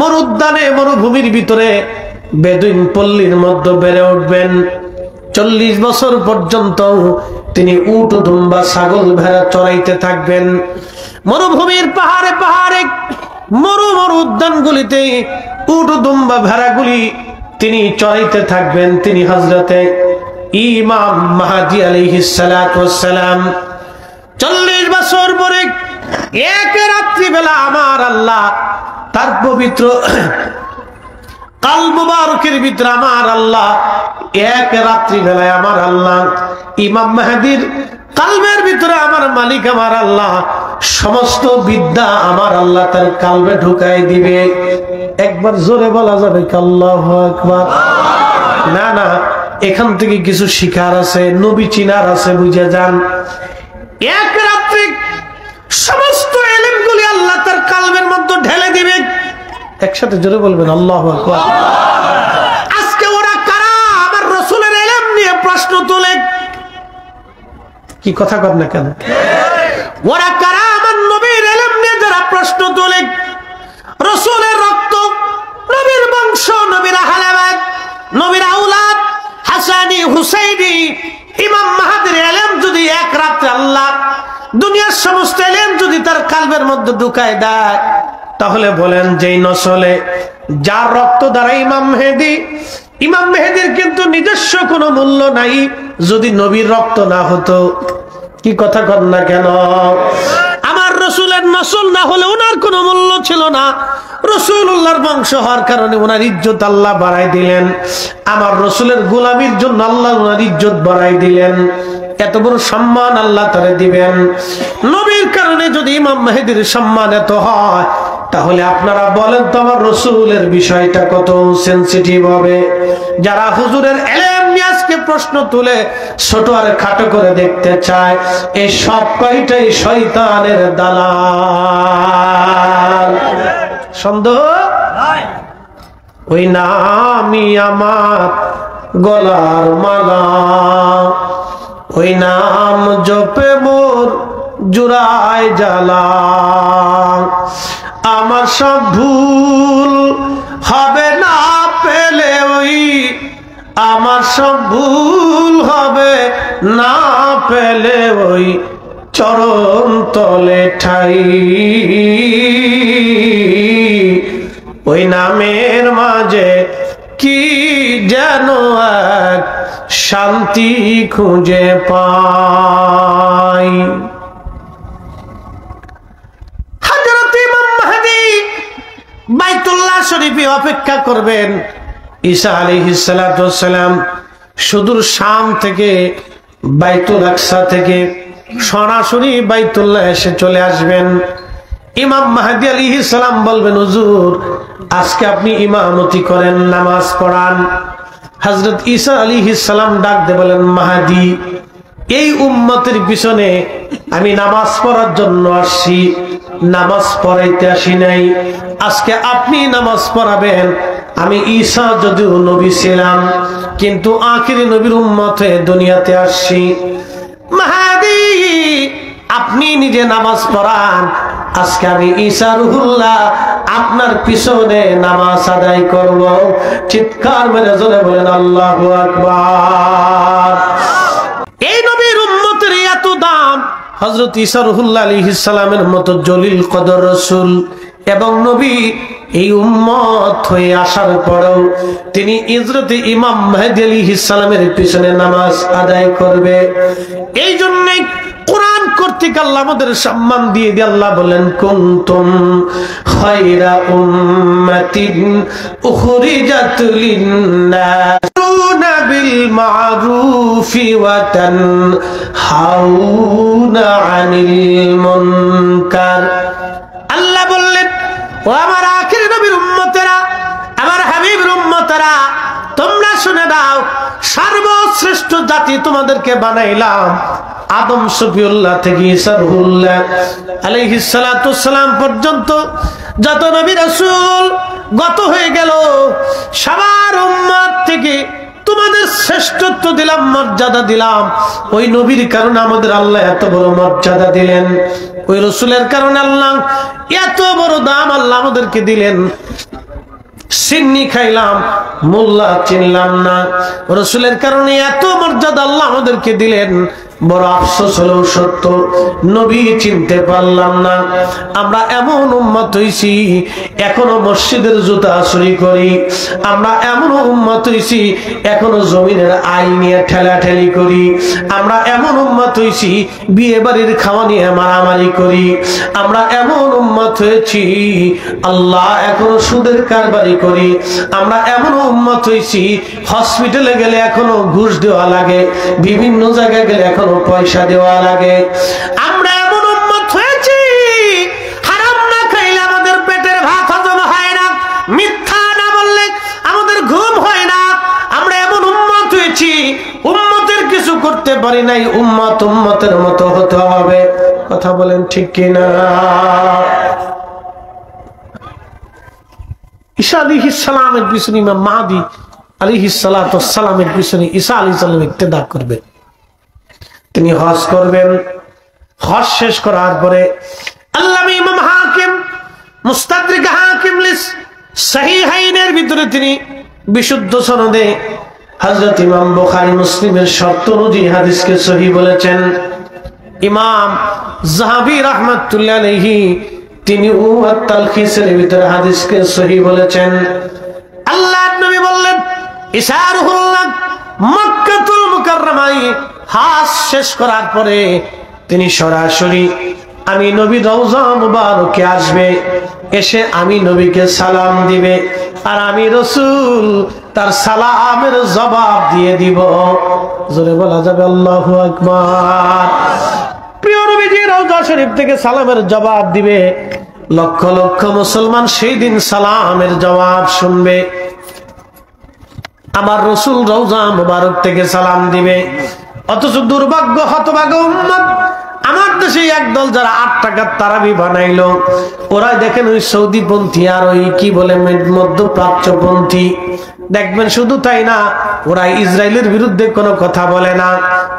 Speaker 1: মরুদ্যানে, মরুভূমির ভিতরে বেদুইন পল্লীর মধ্যে বেড়ে উঠবেন। 40 বছর পর্যন্ত তিনি উট, দুম্বা, ছাগল, ভেড়া চড়াইতে থাকবেন। মরুভূমির পাহাড়ে পাহাড়ে, মরু উদ্যানগুলিতে উট, দুম্বা, ভেড়াগুলি তিনি চড়াইতে থাকবেন। তিনি হযরতে ইমাম মাহদী আলাইহিস সালাতু ওয়াস সালাম 40 বছর পরে এক রাত্রি বেলা আমার আল্লাহ তার পবিত্র কাল মুবারকের ভিতরে আমার আল্লাহ এক রাত্রি বেলায় আমার আল্লাহ ইমাম মাহদীর কালবের ভিতরে আমার মালিক আমার আল্লাহ সমস্ত বিদ্যা আমার আল্লাহ তার কালবে ঢুকাই দিবে। একবার জোরে বলা যাবে কি আল্লাহু আকবার? না না, এখান থেকে কিছু শিখার আছে, নবী চিনার আছে, বুঝে যান। এক রাত্রে সমস্ত ইলমগুলি আল্লাহ তার কালবের মধ্যে ঢেলে দিবে। একসাথে জোরে বলবেন আল্লাহু আকবার। আজকে ওরা কারা আমার রাসূলের ইলম নিয়ে প্রশ্ন তোলে? কি কথা কর না কেন? ওরা কারা আমার নবীর ইলম নিয়ে যারা প্রশ্ন তোলে? রাসূলের রক্ত, নবীর বংশ, নবীর আহলে বাইত, নবীর আওলাদ, হাসানি, হুসাইনি, ইমাম মাহদীর ইলম যদি এক রাতে আল্লাহ দুনিয়ার সমস্ত ইলম যদি তার কালবের মধ্যে ঢুকায় দেয়, তাহলে বলেন যেই নসলে যার রক্ত দ্বারা ইমাম মেহেদীর কিন্তু নিজস্ব কোনো মূল্য নাই যদি নবীর রক্ত না হতো। কি কথা কর না কেন? আমার রাসূলের নসল না হলে ওনার কোনো মূল্য ছিল না। রাসূলুল্লাহর বংশ হওয়ার কারণে ওনার ইজ্জত আল্লাহ বাড়াই দিলেন। আমার রাসূলের গোলামির জন্য আল্লাহ ওনার ইজ্জত বাড়াই দিলেন। এত বড় সম্মান আল্লাহ তারে দিবেন। নবীর কারণে যদি ইমাম মেহেদীর সম্মান এত হয়, তাহলে আপনারা বলেন তো আমার রাসূলের বিষয়টা কত সেনসিটিভ হবে। যারা হুজুরের ইলম নিয়ে আজকে প্রশ্ন তুলে ছোট আর খাটো করে দেখতে চায়, এই সব কয়টাই শয়তানের দালাল। সন্দেহ নাই। ওই নামই আমার গলার মালা, ওই নাম জপে মোর জুড়ায় জ্বালা। আমার সব ভুল হবে না পেলে ওই, আমার সব ভুল হবে না পেলে ওই চরণ তলে ঠাই। ওই নামের মাঝে কি যেন এক শান্তি খুঁজে পাই। হযরত ইমাম মাহদী বাইতুল্লাহ শরীফে অপেক্ষা করবেন। ঈসা আলাইহিস সালাতু ওয়াস সালাম সুদূর শাম থেকে বাইতুল আকসা থেকে সরাসরি বাইতুল্লাহ এসে চলে আসবেন। ইমাম মাহদী আলাইহিস সালাম বলবেন, হুজুর আজকে আপনি ইমামতি করেন, নামাজ পড়ান। হযরত ঈসা আলাইহিস সালাম ডাক দিয়ে বলেন, মাহদী এই উম্মতের পিছনে আমি নামাজ পড়ার জন্য আসছি, নামাজ পড়াইতে আসি নাই। আজকে আপনি নামাজ পড়াবেন। আমি ঈসা যদিও নবী ছিলাম, কিন্তু আখিরি নবীর উম্মত হয়ে দুনিয়াতে আসছি। মাহদী আপনি নিজে নামাজ পড়ান, আজকে আমি ঈসা রুহুল্লাহ আপনার পিছনে নামাজ আদায় করব। চিৎকার মেরে জোরে বলেন আল্লাহু আকবার। এই নবীর উম্মতের এত দাম। হযরত ঈসা রুহুল্লাহ আলাইহিস সালামের মতো জলিল কদর রাসূল এবং নবী এই উম্মত হয়ে আসার পরেও তিনি হযরত ইমাম মাহদী আলাইহিস সালামের পিছনে নামাজ আদায় করবে। এই জন্য কোরআন কর্তৃক আল্লাহ আমাদের সম্মান দিয়ে দিয়ে আল্লাহ বলেন, কুনতুম খায়রা উম্মাতিন উখরিজাত লিন-নাস তা'মুরুনা বিল মা'রুফি ওয়া তানহাউনা আনিল মুনকার। আল্লাহ বললেন, ও আমার আখিরি নবীর উম্মতেরা, আমার হাবিবের উম্মতেরা, তোমরা শুনে দাও, সর্বশ্রেষ্ঠ জাতি তোমাদেরকে বানাইলাম আদম শফিউল্লাহ থেকে ঈসা রুহুল্লাহ আলাইহিস সালাতু ওয়াস সালাম পর্যন্ত যত নবী রাসূল গত হয়ে গেল, সবার উম্মত থেকে তোমাদের শ্রেষ্ঠত্ব দিলাম, মর্যাদা দিলাম। ওই নবীর কারণে আমাদের আল্লাহ এত বড় মর্যাদা দিলেন, ওই রাসূলের কারণে আল্লাহ এত বড় দাম আল্লাহ আমাদেরকে দিলেন। সিন্নি খাইলাম, মোল্লা চিনলাম না, রাসূলের কারণে এত মর্যাদা আল্লাহ আমাদেরকে দিলেন। বড় আফসোস হলো সত্য, নবী চিনতে পারলাম না। আমরা এমন উম্মত হইছি এখনো মসজিদের জুতা চুরি করি, আমরা এমন উম্মত হইছি এখনো জমিনের আইন নিয়ে ঠেলাঠেলি করি, আমরা এমন উম্মত হইছি বিয়ে বাড়ির খাওয়া নিয়ে মারামারি করি, আমরা এমন উম্মত হয়েছি আল্লাহ এখনো সুদের কারবারি করি, আমরা এমন উম্মত হইছি হসপিটালে গেলে এখনো ঘুষ দেওয়া লাগে, বিভিন্ন জায়গায় গেলে এখনো পয়সা দেওয়া লাগে। আমরা এমন উম্মত হয়েছি হারাম না খাইলে আমাদের পেটের ভাত হজম হয় না, মিথ্যা না বললে আমাদের ঘুম হয় না। আমরা এমন উম্মত হয়েছি উম্মতের কিছু করতে পারি নাই, উম্মত উম্মতের মতো হতে হবে। কথা বলেন ঠিক কিনা? ঈসা আলাইহিস সালামের পিছনে ইমাম মাহদী আলাইহিস সালাতু ওয়াস সালামের পিছনে ঈসা আলাইহিস সালাম ইক্তেদা করবে। তিনি হজ করবেন। হজ শেষ করার পরে আল্লামা ইমাম হাকিম মুস্তাদরিক হাকিম লিস সহিহাইনের ভিতরে তিনি বিশুদ্ধ সনদে হযরত ইমাম বুখারী মুসলিমের শর্ত অনুযায়ী হাদিসকে সহিহ বলেছেন। ইমাম যাহাবী রাহমাতুল্লাহ আলাইহি তিনি তালখিসের ভিতরে হাদিসকে সহিহ বলেছেন। আল্লাহর নবী বললেন, ঈসা রুহুল্লাহ মক্কাতুল মুকাররমায় হজ শেষ করার পরে তিনি সরাসরি আমি নবী রওজা মুবারকে আসবে, এসে আমি নবীকে সালাম দিবে, আর আমি রাসূল তার সালামের জবাব দিয়ে দিব। জোরে বলা যাবে আল্লাহু আকবার। প্রিয় নবীজি রওজা শরীফ থেকে সালামের জবাব দিবে, লক্ষ লক্ষ মুসলমান সেই দিন সালামের জবাব শুনবে। আমার রাসূল রওজা মুবারক থেকে সালাম দিবে, অথচ দুর্ভাগ্য হতভাগ্য উম্মত, আমার দেশে একদল যারা 8 টাকার তারাবি বানাইলো, ওরা দেখেন ওই সৌদিপন্থী আর ওই কি বলে মধ্যপ্রাচ্যপন্থী, দেখবেন শুধু তাই না, ওরা ইসরায়েলের বিরুদ্ধে কোনো কথা বলে না।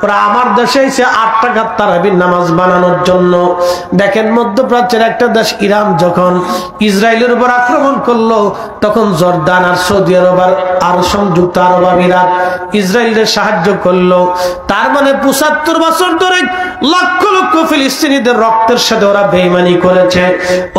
Speaker 1: ওরা আমার দেশে এসে 8 টাকার তারাবির নামাজ বানানোর জন্য, দেখেন মধ্যপ্রাচ্যের একটা দেশ ইরান যখন ইসরায়েলের উপর আক্রমণ করলো, তখন জর্দান আর সৌদি আরব আর সংযুক্ত আরব আমিরাত ইসরায়েলের সাহায্য করলো। তার মানে 75 বছর ধরে লক্ষ লক্ষ ফিলিস্তিনিদের রক্তের সাথে ওরা বেঈমানি করেছে।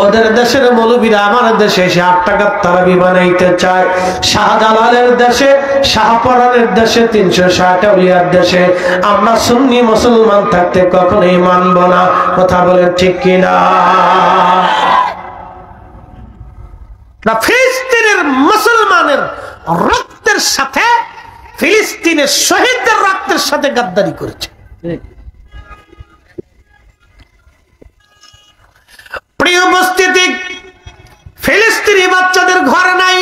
Speaker 1: ওদের দেশের মৌলবীরা আমার দেশে এসে 8 টাকার তারাবি বানাইতে চায়। শাহজালালের দেশে, শাহপরানের দেশে, 360 আউলিয়ার দেশে আমরা সুন্নি মুসলমান থাকতে কখনোই মানব না। কথা বলে ঠিক কিনা? ফিলিস্তিনের মুসলমানের রক্তের সাথে, ফিলিস্তিনের শহীদদের রক্তের সাথে গাদ্দারি করেছে। প্রিয় উপস্থিতি, ফিলিস্তিনি বাচ্চাদের ঘর নাই,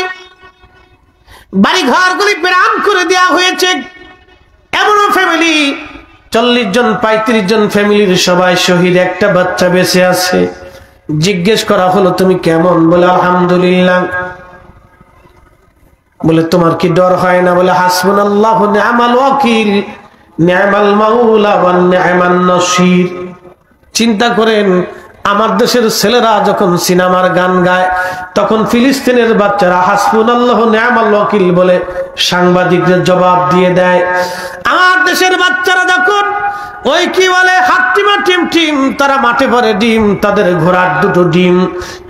Speaker 1: বাড়ি ঘরগুলি বিরান করে দেওয়া হয়েছে। এমন ফ্যামিলি 40 জন 35 জন ফ্যামিলির সবাই শহীদ, একটা বাচ্চা বেঁচে আছে। জিজ্ঞেস করা হলো তুমি কেমন? বলে আলহামদুলিল্লাহ। বলে তোমার কি ডর হয় না? বলে হাসবুনাল্লাহু নি'মাল ওয়াকিল নি'মাল মাওলা ওয়া নি'মান নাসির। চিন্তা করেন, আমার দেশের ছেলেরা যখন সিনেমার গান গায়, তখন ফিলিস্তিনের বাচ্চারা হাসবুনাল্লাহু নি'মাল ওয়াকিল বলে সাংবাদিকদের জবাব দিয়ে দেয়। আমার দেশের বাচ্চারা যখন ওই কি বলে হাট্টিমা টিম টিম, তারা মাঠে ভরে ডিম, তাদের ঘোড়ার 2টো ডিম,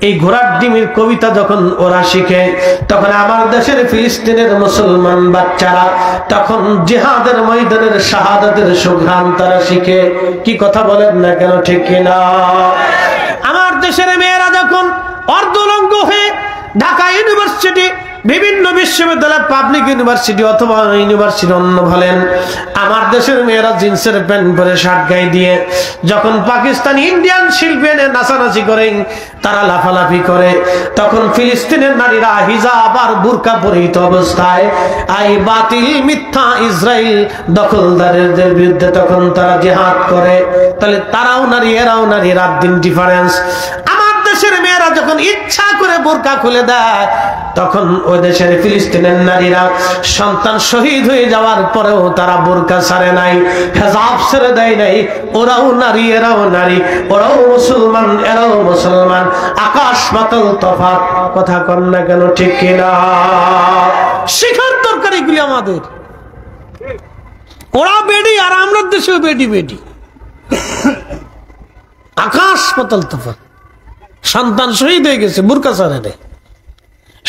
Speaker 1: এই ঘোড়ার ডিমের কবিতা যখন ওরা শিখে, তখন আমার দেশের ফিলিস্তিনের মুসলমান বাচ্চারা তখন জিহাদের ময়দানের শাহাদাতের সুঘ্রাণ তারা শিখে। কি কথা বলেন না কেন? ঠিক কিনা? আমার দেশের মেয়েরা যখন অর্ধলঙ্গ হয়ে ঢাকা ইউনিভার্সিটি, বিভিন্ন বিশ্ববিদ্যালয়, পাবলিক ইউনিভার্সিটি অথবা ইউনিভার্সিটি অন্য বলেন, আমার দেশের মেয়েরা জিন্সের প্যান্ট পরে শার্ট গায়ে দিয়ে যখন পাকিস্তানি ইন্ডিয়ান শিল্পী এনে নাচানাচি করে, তারা লাফালাফি করে, তখন ফিলিস্তিনের নারীরা হিজাব আর বুরকা পরিহিত অবস্থায় এই বাতিল মিথ্যা ইসরায়েল দখলদারের বিরুদ্ধে তখন তারা জিহাদ করে। তাহলে তারাও নারী, এরাও নারী, রাত দিন ডিফারেন্স। আমার দেশের মেয়েরা যখন ইচ্ছা করে বোরকা খুলে দেয়, তখন ওই দেশের ফিলিস্তিনের নারীরা সন্তান শহীদ হয়ে যাওয়ার পরেও তারা বোরকা ছাড়ে নাই, হিজাব ছেড়ে দেয় নাই। ওরাও নারী, এরাও নারী, ওরাও মুসলমান, এরাও মুসলমান, আকাশ পাতাল তফাৎ। কথা কন না কেন? ঠিক কিনা? শিখার দরকার এগুলি আমাদের। ওরা বেডি আর আমরা দেশেও বেডি বেডি, আকাশ পাতাল তফাৎ। সন্তান শহীদ হয়ে গেছে, বুরকা ছাড়ে নেই।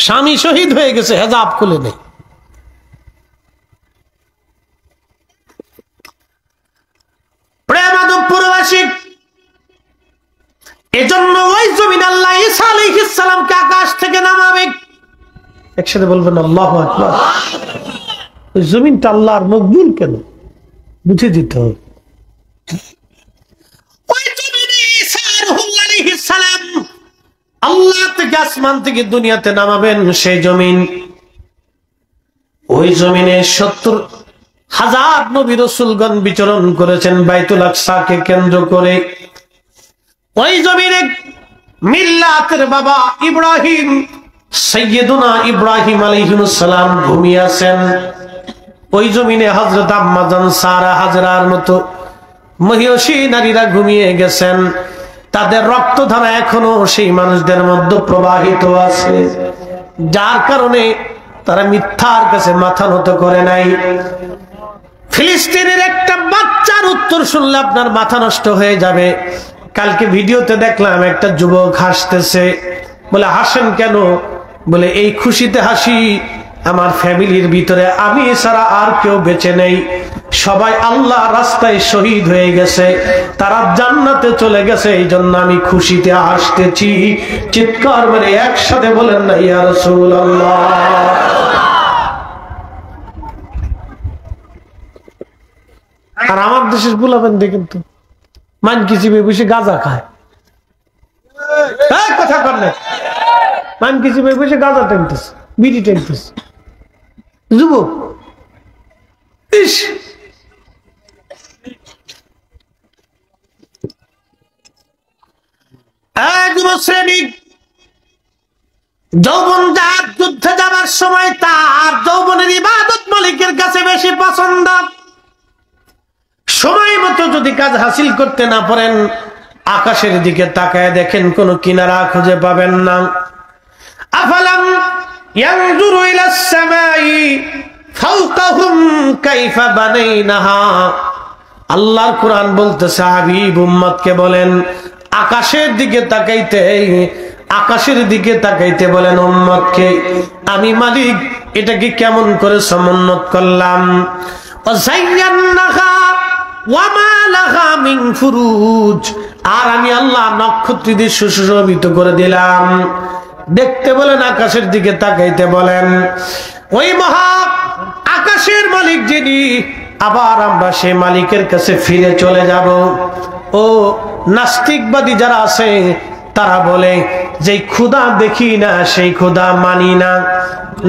Speaker 1: স্বামী শহীদ হয়ে গেছে, হেজাব খুলে নেই। প্রেমাদবপুরবাসী, এজন্য ওই জমিন আল্লাহ ঈসা আলাইহিস সালামকে আকাশ থেকে নামাবে। একসাথে বলবেন আল্লাহু আকবার। ওই জমিনটা আল্লাহর মকবুল কেন বুঝে দিতে হবে। ওই জমিনে ঈসা আলাইহিস সালাম আল্লাহ থেকে আসমান থেকে দুনিয়াতে নামাবেন, সেই জমিন, ওই জমিনে 70,000 নবী রাসূলগণ বিচরণ করেছেন বাইতুল আকসাকে কেন্দ্র করে। ওই জমিনে মিল্লাতের বাবা ইব্রাহিম, সাইয়্যিদুনা ইব্রাহিম আলাইহিস সালাম ঘুমিয়ে আছেন। ওই জমিনে হযরত আম্মা জান সারা, হাজরার মতো মহিয়সী নারীরা ঘুমিয়ে গেছেন। তাদের রক্তধারা এখনো সেই মানুষদের মধ্যে প্রবাহিত আছে, যার কারণে তারা মিথ্যার কাছে মাথা নত করে নাই। ফিলিস্তিনের একটা বাচ্চার উত্তর শুনলে আপনার মাথা নষ্ট হয়ে যাবে। কালকে ভিডিওতে দেখলাম একটা যুবক হাসতেছে। বলে হাসেন কেন? বলে এই খুশিতে হাসি, আমার ফ্যামিলির ভিতরে আমি ছাড়া আর কেউ বেঁচে নেই, সবাই আল্লাহ রাস্তায় শহীদ হয়ে গেছে, তারা জান্নাতে চলে গেছে, এই জন্য আমি খুশিতে আসতেছি। চিৎকার মেরে একসাথে বলেন না ইয়া রাসূলুল্লাহ। আর আমার দেশের পোলাপান দেখেন তো, মান কি চিপে বসে গাঁজা খায়। কথা কর না, মান কি চিপে বসে গাঁজা টানতেছে, বিড়ি টানতেছে, যুবক। ইস, যৌবন যার যুদ্ধে যাবার সময় তার যৌবনের ইবাদত মালিকের কাছে বেশি পছন্দ। সময় মতো যদি কাজ হাসিল করতে না পারেন, আকাশের দিকে তাকায় দেখেন কোন কিনারা খুঁজে পাবেন না। আফালাম ইয়ানজুরু ইলাস সামাই ফাওকাহুম কাইফা বানাইনাহা। আল্লাহর কোরআন বলতেছে, হাবিব উম্মতকে বলেন আকাশের দিকে তাকাইতে, আকাশের দিকে তাকাইতে বলেন উম্মতকে, আমি মালিক এটাকে কেমন করে সমুন্নত করলাম। ওয়াযায়্যানাহা ওয়া মা লাহা মিন ফুরুজ, আর আমি আল্লাহ নক্ষত্র দিয়ে সুশোভিত করে দিলাম। দেখতে বলেন, আকাশের দিকে তাকাইতে বলেন। ওই মহা আকাশের মালিক যিনি, আবার আমরা সেই মালিকের কাছে ফিরে চলে যাব। ও নাস্তিকবাদী যারা আছে তারা বলে যে খোদা দেখি না সেই খোদা মানি না।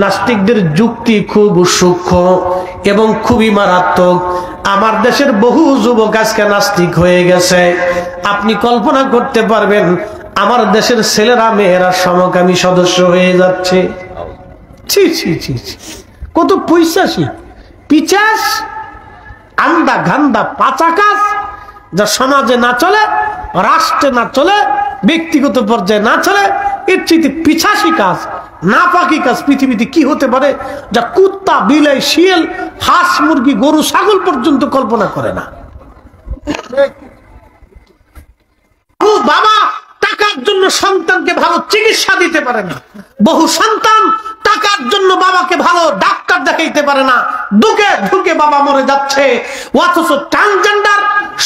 Speaker 1: নাস্তিকদের যুক্তি খুব সূক্ষ্ম এবং খুবই মারাত্মক। আমার দেশের বহু যুবক আজকে নাস্তিক হয়ে গেছে। আপনি কল্পনা করতে পারবেন আমার দেশের ছেলেরা মেয়েরা সমকামী সদস্য হয়ে যাচ্ছে। ছি ছি ছি ছি, কত পৈশাসী পিচাস, আন্দা গান্দা পাচা কাজ, যা সমাজে না চলে, রাষ্ট্রে না চলে, ব্যক্তিগত পর্যায়ে না চলে, এর চেয়ে পিছাসী কাজ, নাপাকি কাজ পৃথিবীতে কি হতে পারে, যা কুত্তা বিলাই শিয়াল হাঁস মুরগি গরু ছাগল পর্যন্ত কল্পনা করে না। বাবা টাকার জন্য সন্তানকে ভালো চিকিৎসা দিতে পারে না, বহু সন্তান টাকার জন্য বাবাকে ভালো ডাক্তার দেখাইতে পারে না, ঢুকে ঢুকে বাবা মরে যাচ্ছে। অথচ ট্রান্সজেন্ডার,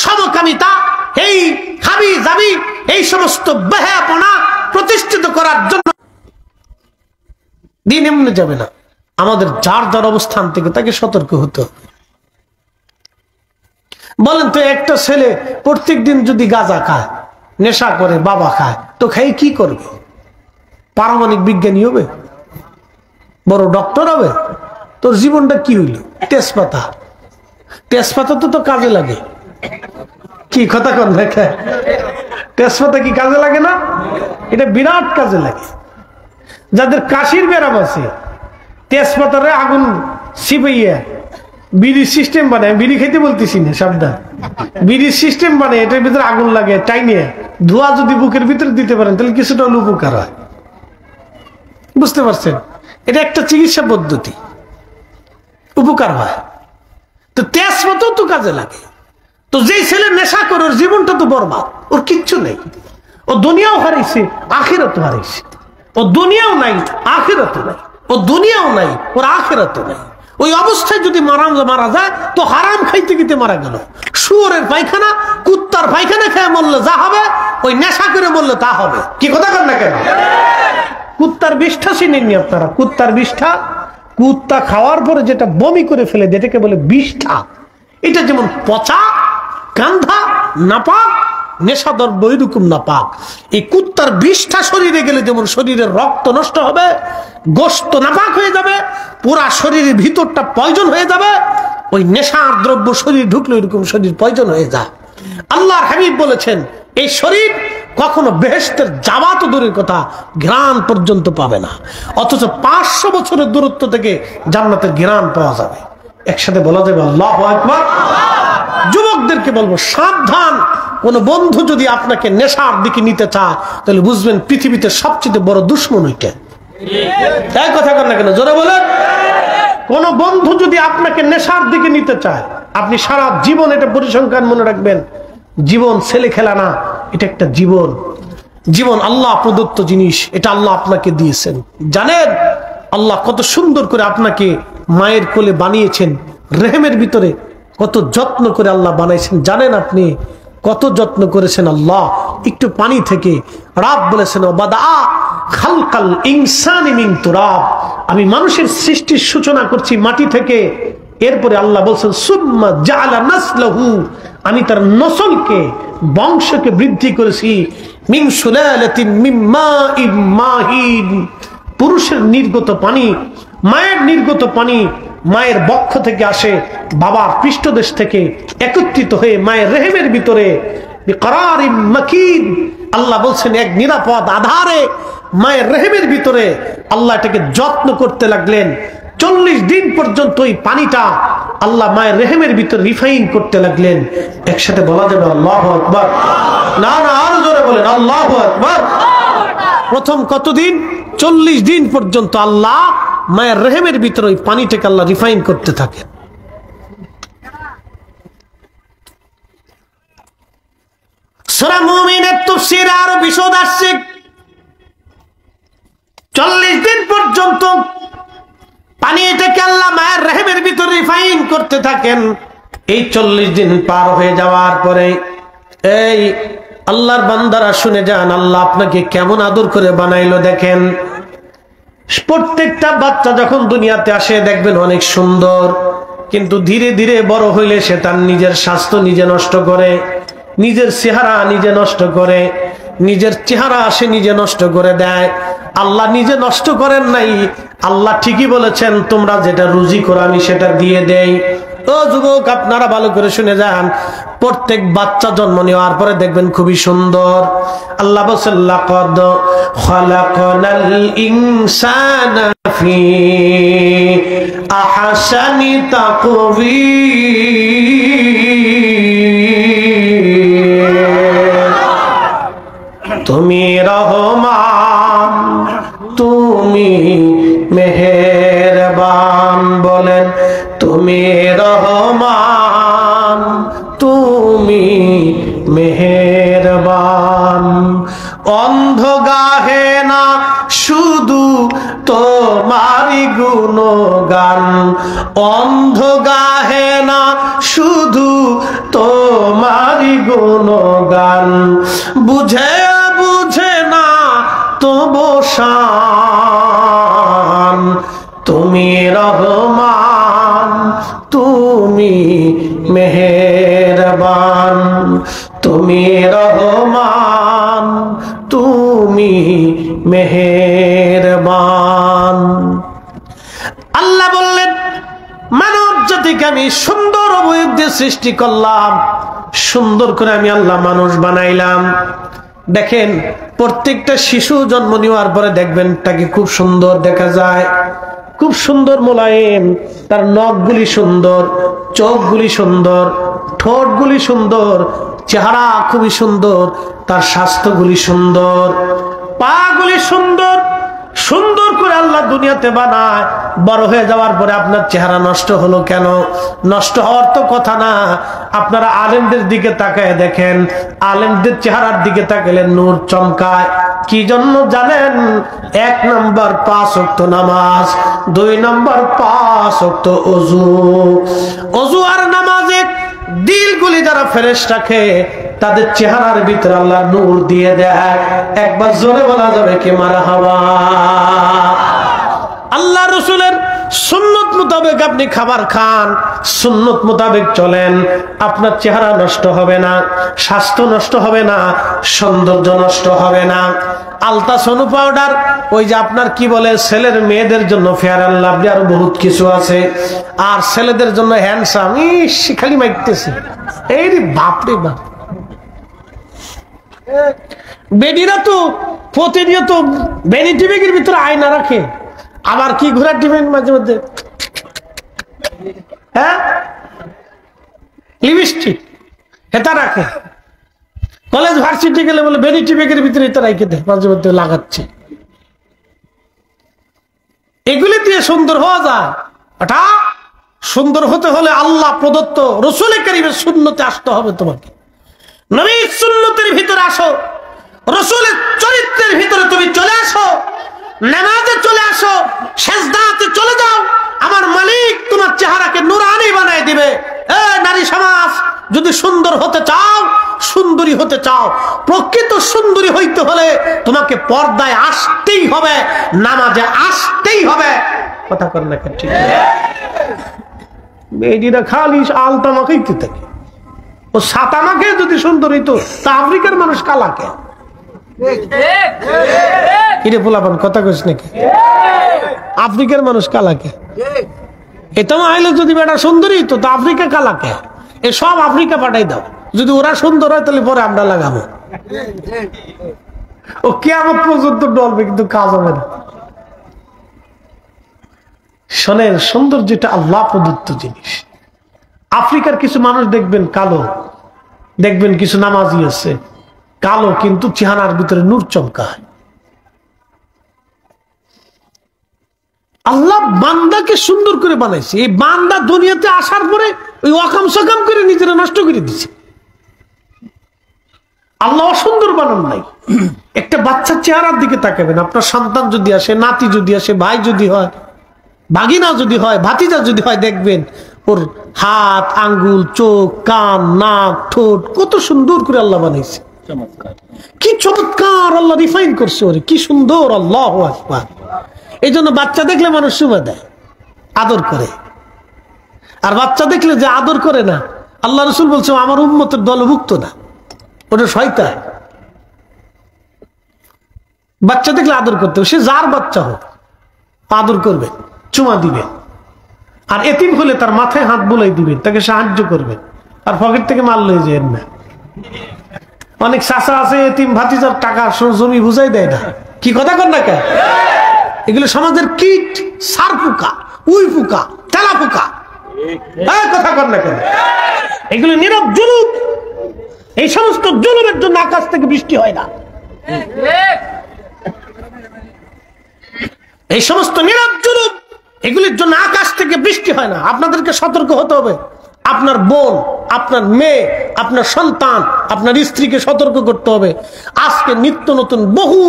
Speaker 1: সমকামিতা, এই হাবি জাবি, এই সমস্ত বেহায়াপনা প্রতিষ্ঠিত করার জন্য দিন এমনি যাবে না। আমাদের যার যার অবস্থান থেকে তাকে সতর্ক হতে হবে। বলেন তো, একটা ছেলে প্রত্যেক দিন যদি গাঁজা খায়, নেশা করে, বাবা খায়, তো খাই কি করবে? পারমাণবিক বিজ্ঞানী হবে, বড় ডক্টর হবে? তোর জীবনটা কি হইল? তেজপাতা, তেজপাতা তো কাজে লাগে। কি কথা কন দেখা, তেজপাতা কি কাজে লাগে না? এটা বিরাট কাজে লাগে। যাদের কাশির ব্যারাম আছে, তেজপাতারে আগুন ছিপাইয়া বিড়ির সিস্টেম বানায়, বিড়ি খেতে বলতেছি না, সাবধান, বিড়ির সিস্টেম বানায়, এটার ভিতরে আগুন লাগে, টাইনে ধোঁয়া যদি বুকের ভিতরে দিতে পারেন তাহলে কিছুটা হলে উপকার হয়। বুঝতে পারছেন? এটা একটা চিকিৎসা পদ্ধতি, উপকার হয়। তো তেজপাতাও তো কাজে লাগে। তো যেই ছেলে নেশা করে ওর জীবনটা তো বরবাদ, ওর কিচ্ছু নেই। ও দুনিয়াও হারাইছে, আখিরাতও হারাইছে। ও দুনিয়াও নাই, আখিরাতও নাই। ও দুনিয়াও নাই, ওর আখিরাতও নাই। ওই অবস্থায় যদি মারা যায় তো হারাম খাইতে গিতে মারা গেল। শুয়োরের পায়খানা, কুত্তার পায়খানা খেয়ে মরলে যা হবে, ওই নেশা করে মরলে তা হবে। কি কথা কর না কেন? কুত্তার বিষ্ঠা চিনেননি আপনারা? কুত্তার বিষ্ঠা, কুত্তা খাওয়ার পরে যেটা বমি করে ফেলে, যেটাকে বলে বিষ্ঠা, এটা যেমন পচা, গান্ধা, নাপাক, নেশাদ্রব্য এরকম নাপাক। এই কুত্তার বিষ্ঠা শরীরে গেলে যেমন শরীরের রক্ত নষ্ট হবে, গোশত নাপাক হয়ে যাবে, পুরা শরীরের ভিতরটা পয়জন হয়ে যাবে, ওই নেশার দ্রব্য শরীর ঢুকলে এরকম শরীর পয়জন হয়ে যায়। আল্লাহর হাবিব বলেছেন, এই শরীর কখনো বেহেশতের যাওয়া তো দূরের কথা, ঘ্রাণ পর্যন্ত পাবে না। অথচ 500 বছরের দূরত্ব থেকে জান্নাতের ঘ্রাণ পাওয়া যাবে। একসাথে বলা যাবে আল্লাহু আকবার। যুবকদেরকে বলবো, সাবধান। কোন বন্ধু যদি আপনাকে নেশার দিকে নিতে চায়, তাহলে বুঝবেন পৃথিবীতে সবচেয়ে বড় দুশ্মন ওইটা। তাই কথা কর না কেন, জোরে বলেন। কোন বন্ধু যদি আপনাকে নেশার দিকে নিতে চায়, আপনি সারা জীবন এটা পরিসংখ্যান মনে রাখবেন, জীবন ছেলে খেলা না, এটা একটা জীবন। জীবন আল্লাহ প্রদত্ত জিনিস, এটা আল্লাহ আপনাকে দিয়েছেন। জানেন আল্লাহ কত সুন্দর করে আপনাকে মায়ের কোলে বানিয়েছেন, রেহেমের ভিতরে কত যত্ন করে আল্লাহ বানাইছেন জানেন আপনি? কত যত্ন করেছেন আল্লাহ। একটু পানি থেকে রাব বলেছেন ওবাদা খালকাল ইনসানি মিন তুরাব, আমি মানুষের সৃষ্টির সূচনা করছি মাটি থেকে। এরপরে আল্লাহ বলছেন সুম্মা জাআলা নাসলাহু, আমি তার নসলকে বংশকে বৃদ্ধি করেছি মিন সুলালাতিন মিন মাইন মাহিন, পুরুষের নির্গত পানি, মায়ের নির্গত পানি মায়ের বক্ষ থেকে আসে, বাবার পৃষ্ঠদেশ থেকে একত্রিত হয়ে মায়ের রেহেমের ভিতরে বিকরারিম মাকিন, আল্লাহ বলছেন এক নিরাপদ আধারে মায়ের রেহেমের ভিতরে আল্লাহ এটাকে যত্ন করতে লাগলেন। 40 দিন পর্যন্ত ওই পানিটা আল্লাহ মায়ের রেহেমের ভিতরে রিফাইন করতে লাগলেন। একসাথে বলা যাবে আল্লাহু আকবার? না না, আরো জোরে বলেন আল্লাহু আকবার। প্রথম কতদিন? 40 দিন পর্যন্ত আল্লাহ মায়ের রেহেমের ভিতরে ওই পানিটাকে আল্লাহ রিফাইন করতে থাকে। সূরা মুমিনের তাফসীরে আরো বিশদ আসছে। 40 দিন পর্যন্ত পানিটাকে আল্লাহ মায়ের রেহেমের ভিতরে রিফাইন করতে থাকেন। এই 40 দিন পার হয়ে যাওয়ার পরে এই আল্লাহর বান্দারা শুনে যান আল্লাহ আপনাকে কেমন আদর করে বানাইলো দেখেন। প্রত্যেকটা বাচ্চা যখন দুনিয়াতে আসে দেখবেন অনেক সুন্দর, কিন্তু ধীরে ধীরে বড় হইলে সে তার নিজের স্বাস্থ্য নিজে নষ্ট করে, নিজের চেহারা নিজে নষ্ট করে, নিজের চেহারা সে নিজে নষ্ট করে দেয়। আল্লাহ নিজে নষ্ট করেন নাই, আল্লাহ ঠিকই বলেছেন তোমরা যেটা রুজি করো আমি সেটা দিয়ে দেই। ও যুবক, আপনারা ভালো করে শুনে যান, প্রত্যেক বাচ্চা জন্ম নেওয়ার পরে দেখবেন খুবই সুন্দর। আল্লাহ বলেন লাকাদ খালাকনাল ইনসানা ফি আহসানি তাকওয়ীম, তুমি রহমান তুমি মেহেরবান, বলেন তুমি রহমান তুমি মেহেরবান। অন্ধ গাহে না শুধু তোমারি গুণগান, অন্ধ গাহে না শুধু তোমারি গুণগান, বুঝে বুঝে না তবু শান, তুমি রহমান তুমি মেহেরবান, তুমি রহমান তুমি মেহেরবান। আল্লাহ বললেন মানব জাতিকে আমি সুন্দর অবয়ব দিয়ে সৃষ্টি করলাম, সুন্দর করে আমি আল্লাহ মানুষ বানাইলাম। দেখেন প্রত্যেকটা শিশু জন্ম নেওয়ার পরে দেখবেন তাকে খুব সুন্দর দেখা যায়, খুব সুন্দর মোলায়েম, তার নখগুলি সুন্দর, চোখগুলি সুন্দর, ঠোঁটগুলি সুন্দর, চেহারা খুবই সুন্দর, তার স্বাস্থ্যগুলি সুন্দর, পাগুলি সুন্দর, সুন্দর করে আল্লাহ দুনিয়াতে বানায়। বড় হয়ে যাওয়ার পরে আপনার চেহারা নষ্ট হলো কেন? নষ্ট হওয়ার তো কথা না। আপনারা আলেমদের দিকে তাকায় দেখেন, আলেমদের চেহারার দিকে তাকালে নূর চমকায়। কি জন্য জানেন? 1 নম্বর 5 ওয়াক্ত নামাজ, 2 নম্বর 5 ওয়াক্ত ওযু। ওযু আর নামাজে দিলগুলি যারা ফ্রেশ রাখে তাদের চেহারার ভিতরে আল্লাহ নূর দিয়ে দেয়। একবার জোরে বলা যাবে কি মারহাবা? আল্লাহ রাসূলের সুন্নত মোতাবেক আপনি খাবার খান, সুন্নত মোতাবেক চলেন, আপনার চেহারা নষ্ট হবে না, স্বাস্থ্য নষ্ট হবে না, সৌন্দর্য নষ্ট হবে না। আলতা সোনু পাউডার, ওই যে আপনার কি বলে ছেলের মেয়েদের জন্য ফেয়ার অ্যান্ড লাভলি আর বহুত কিছু আছে, আর ছেলেদের জন্য হ্যান্ডসাম, খালি মাইকতেছে। এই রে বাপরে বাপ, বেডিরা তো প্রতিনিয়ত ভ্যানিটি ব্যাগের ভিতরে আয়না রাখে, আবার কি ঘোরার ডিমেন্ট মাঝে মধ্যে, হ্যাঁ লিপস্টিক এটা রাখে। কলেজ ভার্সিটি গেলে বলে ভ্যানিটি ব্যাগের ভিতরে এটা রাখে দেয়, মাঝে মধ্যে লাগাচ্ছে। এগুলি দিয়ে সুন্দর হওয়া যায়? এটা সুন্দর হতে হলে আল্লাহ প্রদত্ত রাসূল কারীমের সুন্নতে আসতে হবে। তোমাকে নবীর সুন্নতের ভিতরে আসো, রাসূলের চরিত্রের ভিতরে তুমি চলে আসো, নামাজে চলে আসো, সিজদাতে চলে যাও। আমার মালিক তোমার চেহারাকে নূরানি বানায় দিবে। যদি সুন্দর হতে চাও, সুন্দরী হতে চাও, প্রকৃত সুন্দরী হইতে হলে তোমাকে পর্দায় আসতেই হবে, নামাজে আসতেই হবে। কথা কর না কেন? ঠিক মেয়েরা খালি আলতামা খাইতে থাকে, ও সাতামাকে যদি সুন্দর হইতো তা আফ্রিকার মানুষ কালাকে কিরে পোলাপান কথা কইস নাকি? আফ্রিকার মানুষ কালাকে এটা আইলে যদি বেটা সুন্দরী তো তা আফ্রিকা কালাকে, এ সব আফ্রিকা পাঠাই দাও। যদি ওরা সুন্দর হয় তাহলে পরে আমরা লাগাবো। ও কিয়ামত পর্যন্ত ডলবে, কিন্তু কাজ হবে না। শোনেন, সৌন্দর্যটা আল্লাহ প্রদত্ত জিনিস। আফ্রিকার কিছু মানুষ দেখবেন কালো, দেখবেন কিছু নামাজি আছে কালো, কিন্তু চেহারার ভিতরে নূর চমকায়। আল্লাহ বান্দাকে সুন্দর করে বানাইছে। এই বান্দা দুনিয়াতে আসার পরে ওই অকাম সকাম করে নিজেরা নষ্ট করে দিছে। আল্লাহ অসুন্দর বানান নাই। একটা বাচ্চার চেহারার দিকে তাকাবেন, আপনার সন্তান যদি আসে, নাতি যদি আসে, ভাই যদি হয়, ভাগিনা যদি হয়, ভাতিজা যদি হয়, দেখবেন ওর হাত, আঙ্গুল, চোখ, কান, নাক, ঠোঁট কত সুন্দর করে আল্লাহ বানাইছে। কি চমৎকার আল্লাহ রিফাইন করছে ওরে, কি সুন্দর। আল্লাহু আকবার। এই জন্য বাচ্চা দেখলে মানুষ চুমা দেয়, আদর করে। আর বাচ্চা দেখলে যে আদর করে না, আল্লাহ রাসূল বলছে আমার উম্মতের দলভুক্ত না, ওটা শয়তান। বাচ্চা দেখলে আদর করতে হবে, সে যার বাচ্চা হোক আদর করবে, চুমা দিবে। আর এতিম হলে তার মাথায় হাত বুলাই দিবেন, তাকে সাহায্য করবেন। আর পকেট থেকে মাল লয়ে যায় না। অনেক চাচা আছে এতিম ভাতিজার টাকা জমি বুঝাই দেয় না। কি কথা কর না কেন? এগুলো সমাজের কীট, সার পোকা, উই পোকা, তেলা পোকা। কথা কর না কেন? এগুলো নীরব জুলুম। এই সমস্ত জুলুমের জন্য আকাশ থেকে বৃষ্টি হয় না। এই সমস্ত নীরব জুলুম, এগুলির জন্য আকাশ থেকে বৃষ্টি হয় না। আপনাদেরকে সতর্ক হতে হবে। আপনার বোন, আপনার মেয়ে, আপনার সন্তান, আপনার স্ত্রীকে সতর্ক করতে হবে। আজকে নিত্য নতুন বহু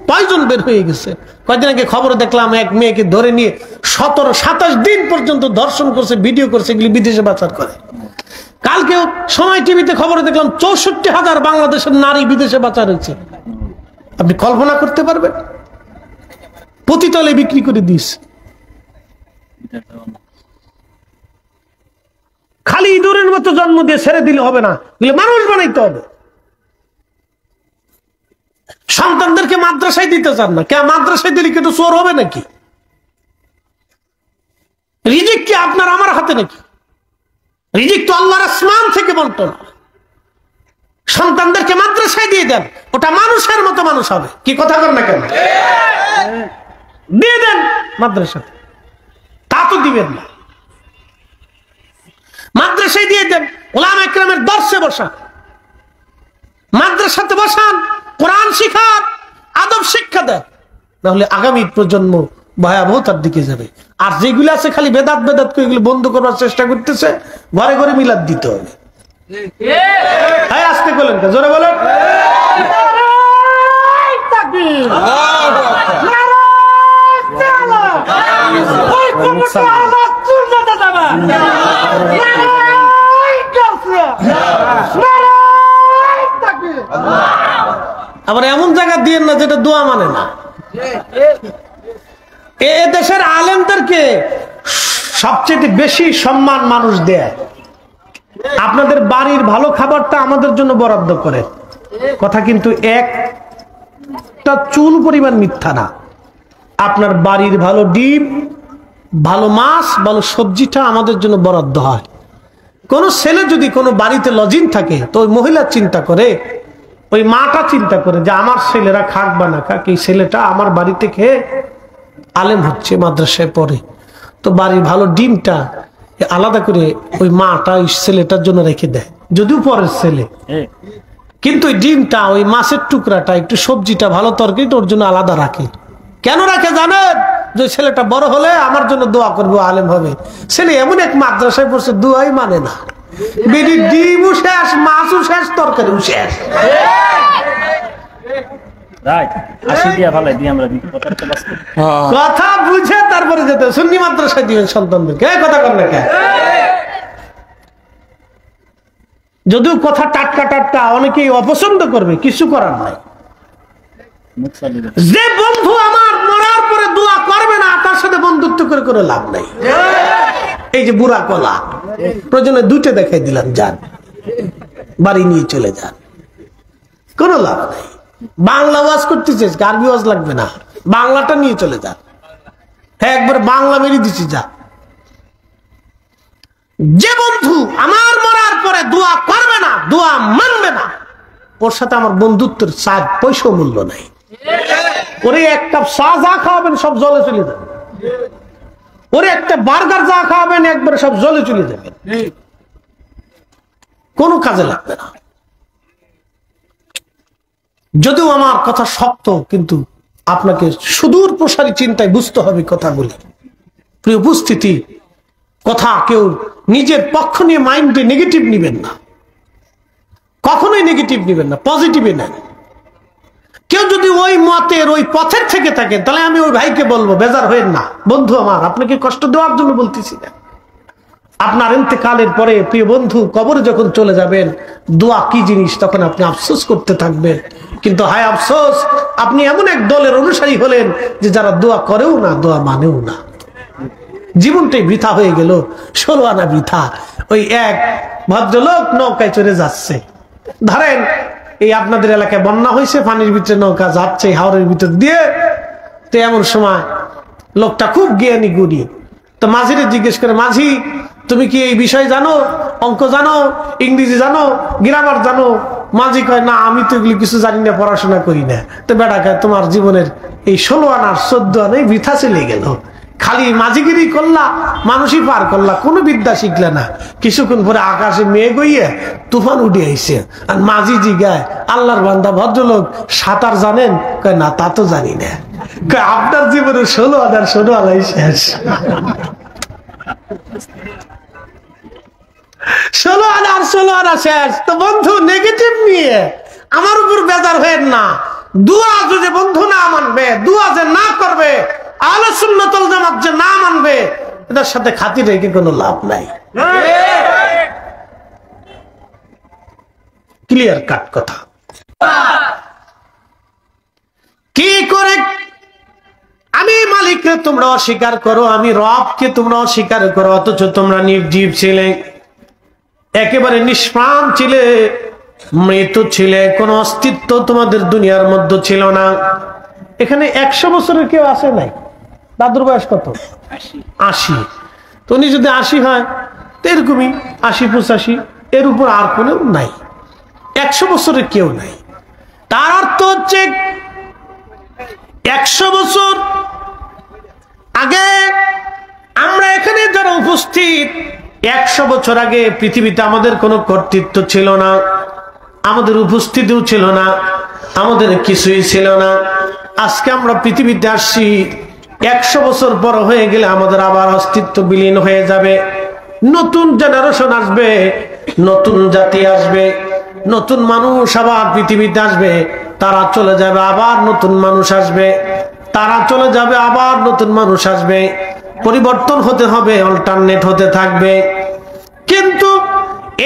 Speaker 1: পয়জন বের হয়ে গেছে। কয়েকদিন আগে খবর দেখলাম এক মেয়েকে ধরে নিয়ে 17-27 দিন পর্যন্ত ধর্ষণ করছে, ভিডিও করছে, এগুলি বিদেশে পাচার করে। কালকেও সময় টিভিতে খবরে দেখলাম 64,000 বাংলাদেশের নারী বিদেশে পাচার হয়েছে। আপনি কল্পনা করতে পারবেন? পতিতলে বিক্রি করে দিস। খালি ইঁদুরের মতো জন্ম দিয়ে ছেড়ে দিলে হবে না, মানুষ বানাইতে হবে। সন্তানদেরকে মাদ্রাসায় দিতে চান না কে? মাদ্রাসায় দিলে কিন্তু চোর হবে নাকি? রিজিক কি আপনার আমার হাতে নাকি? রিজিক তো আল্লাহর আসমান থেকে বন্টন। সন্তানদেরকে মাদ্রাসায় দিয়ে দেন, ওটা মানুষের মতো মানুষ হবে। কি কথা কর না কেন? দিয়ে দেন মাদ্রাসাতে। তা তো দিবেন না। মাদ্রাসায় দিয়ে দেন, উলামা ইকরামের দর্শে বসা, মাদ্রাসাতে বসান, কোরআন শিখান, আদব শিক্ষা দেন। নাহলে আগামী প্রজন্ম ভয়াবহতার দিকে যাবে। আর যেগুলো আছে খালি বেদাত বেদাত করে এগুলো বন্ধ করবার চেষ্টা করতেছে, ঘরে ঘরে মিলাদ দিতে হবে। আজকে বলেন, জোরে বলেন। আবার এমন জায়গা দিয়ে না যেটা দোয়া মানে না। এ দেশের আলেমদেরকে সবচেয়ে বেশি সম্মান মানুষ দেয়। আপনাদের বাড়ির ভালো খাবারটা আমাদের জন্য বরাদ্দ করে, কথা কিন্তু একটা চুল পরিমাণ মিথ্যা না। আপনার বাড়ির ভালো ডিম, ভালো মাছ, ভালো সবজিটা আমাদের জন্য বরাদ্দ হয়। কোন ছেলে যদি কোনো বাড়িতে লজিং থাকে তো ওই মহিলা চিন্তা করে, ওই মাটা চিন্তা করে যে আমার ছেলেরা খাক বা না খাক, এই ছেলেটা আমার বাড়িতে খেয়ে আলেম হচ্ছে, মাদ্রাসায় পড়ে, তো বাড়ির ভালো ডিমটা আলাদা করে ওই মাটা ওই ছেলেটার জন্য রেখে দেয়, যদিও পরের ছেলে, কিন্তু ওই ডিমটা, ওই মাছের টুকরাটা, একটু সবজিটা, ভালো তরকারিটা ওর জন্য আলাদা রাখে। কেন রাখে জানেন? যে ছেলেটা বড় হলে আমার জন্য দোয়া করবো, আলেম হবে। ছেলে এমন এক মাদ্রাসায় পড়ছে, দোয়াই মানে না। ডিমও শেষ, মাছও শেষ, তরকারিও শেষ। কথা বুঝে তারপরে যেতে সুন্নি মাদ্রাসায় দিবেন সন্তানদেরকে। কথা কর না কেন? যদিও কথা টাটকা টাটকা অনেকেই অপছন্দ করবে, কিছু করার নাই। যে বন্ধু আমার মরার পরে দোয়া করবে না, তার সাথে বন্ধুত্ব করে কোনো লাভ নাই। এই যে বুড়া কলা, প্রয়োজনে দুইটা দেখাই দিলাম, যান বাড়ি নিয়ে চলে যান, কোনো লাভ নাই। বাংলা ওয়াজ করতেছিস, আরবি ওয়াজ লাগবে না, বাংলাটা নিয়ে চলে যান। হ্যাঁ, একবার বাংলা মেরে দিচ্ছি, যা। যে বন্ধু আমার মরার পরে দোয়া করবে না, দোয়া মানবে না, ওর সাথে আমার বন্ধুত্বের চার পয়সা মূল্য নাই। ওরে এক কাপ চা যা খাওয়াবেন সব জলে চলে যাবে, ওরে একটা বার্গার যা খাওয়াবেন একবারে সব জলে চলে যাবে, কোনো কাজে লাগবে না। যদিও আমার কথা শক্ত, কিন্তু আপনাকে সুদূর প্রসারী চিন্তায় বুঝতে হবে কথাগুলি। প্রিয় উপস্থিতি, কথা কেউ নিজের পক্ষ নিয়ে মাইন্ডে নেগেটিভ নিবেন না, কখনোই নেগেটিভ নিবেন না, পজিটিভে নেন। কেউ যদি ওই মতের ওই পথের থেকে থাকেন, তাহলে আমি ওই ভাইকে বলবো, বেজার হয়েন না বন্ধু আমার, আপনাকে কষ্ট দেওয়ার জন্য বলতেছি না। আপনার ইন্তেকালের পরে প্রিয় বন্ধু কবরে যখন চলে যাবেন, দোয়া কি জিনিস তখন আপনি আফসোস করতে থাকবেন। কিন্তু হায় আফসোস, আপনি এমন এক দলের অনুসারী হলেন যে যারা দোয়া করেও না, দোয়া মানেও না। জীবনটাই বৃথা হয়ে গেল, 16 আনা বৃথা। ওই এক ভদ্রলোক নৌকায় চড়ে যাচ্ছে, ধরেন এই আপনাদের এলাকায় বন্যা হয়েছে, পানির ভিতরে নৌকা যাচ্ছে হাওরের ভিতর দিয়ে। তো এমন সময় লোকটা খুব জ্ঞানী গুণী, তো মাঝিরে জিজ্ঞেস করে, মাঝি তুমি কি এই বিষয় জানো, অঙ্ক জানো, ইংরেজি জানো, গ্রামার জানো? মাঝি কয়, না আমি তো এগুলি কিছু জানি না, পড়াশোনা করি না। তো বেটা কয়, তোমার জীবনের এই 16 আনার 14 আনাই বৃথা চলে গেল, খালি মাঝিগিরি করলা, মানুষই পার করলা, কোনো বিদ্যা শিখলে না। কিছুক্ষণ পরে আকাশে মেঘ হইয়ে তুফান উঠে আইছে, আর মাঝি জিগায়, আল্লাহর বান্দা ভদ্রলোক সাঁতার জানেন? কয়, না তা তো জানি না। কয়, আপনার জীবনে 16 আনার 16 আনাই শেষ, 16 আনার 16 আনা শেষ। তো বন্ধু নেগেটিভ নিয়ে আমার উপর বেজার হয়েন না। দুয়া যদি বন্ধু না মানবে, দুয়া যে না করবে, আহলে সুন্নাত ওয়াল জামাত যে না মানবে, এদের সাথে খাতির রেখে কোনো লাভ নাই। ক্লিয়ার কাট কথা। কি করে আমি মালিককে তোমরা অস্বীকার করো, আমি রবকে তোমরা অস্বীকার করো, অথচ তোমরা নির্জীব ছিলে, একেবারে নিষ্প্রাণ ছিলে, মৃত ছিলে, কোনো অস্তিত্ব তোমাদের দুনিয়ার মধ্যে ছিল না। এখানে 100 বছরের কেউ আসে নাই। দাদুর বয়স কত? 80। তো উনি যদি 80 হয়, তো এরকমই 80-85, এর উপর আর কোনো নাই, 100 বছরের কেউ নাই। তার অর্থ হচ্ছে 100 বছর আগে আমরা এখানে যারা উপস্থিত, 100 বছর আগে পৃথিবীতে আমাদের কোনো কর্তৃত্ব ছিল না, আমাদের উপস্থিতিও ছিল না, আমাদের কিছুই ছিল না। আজকে আমরা পৃথিবীতে আসছি, 100 বছর পর হয়ে গেলে আমাদের আবার অস্তিত্ব বিলীন হয়ে যাবে, নতুন জেনারেশন আসবে, নতুন জাতি আসবে, নতুন মানুষ আবার পৃথিবীতে আসবে, তারা চলে যাবে, আবার নতুন মানুষ আসবে, তারা চলে যাবে, আবার নতুন মানুষ আসবে, পরিবর্তন হতে হবে, অল্টারনেট হতে থাকবে। কিন্তু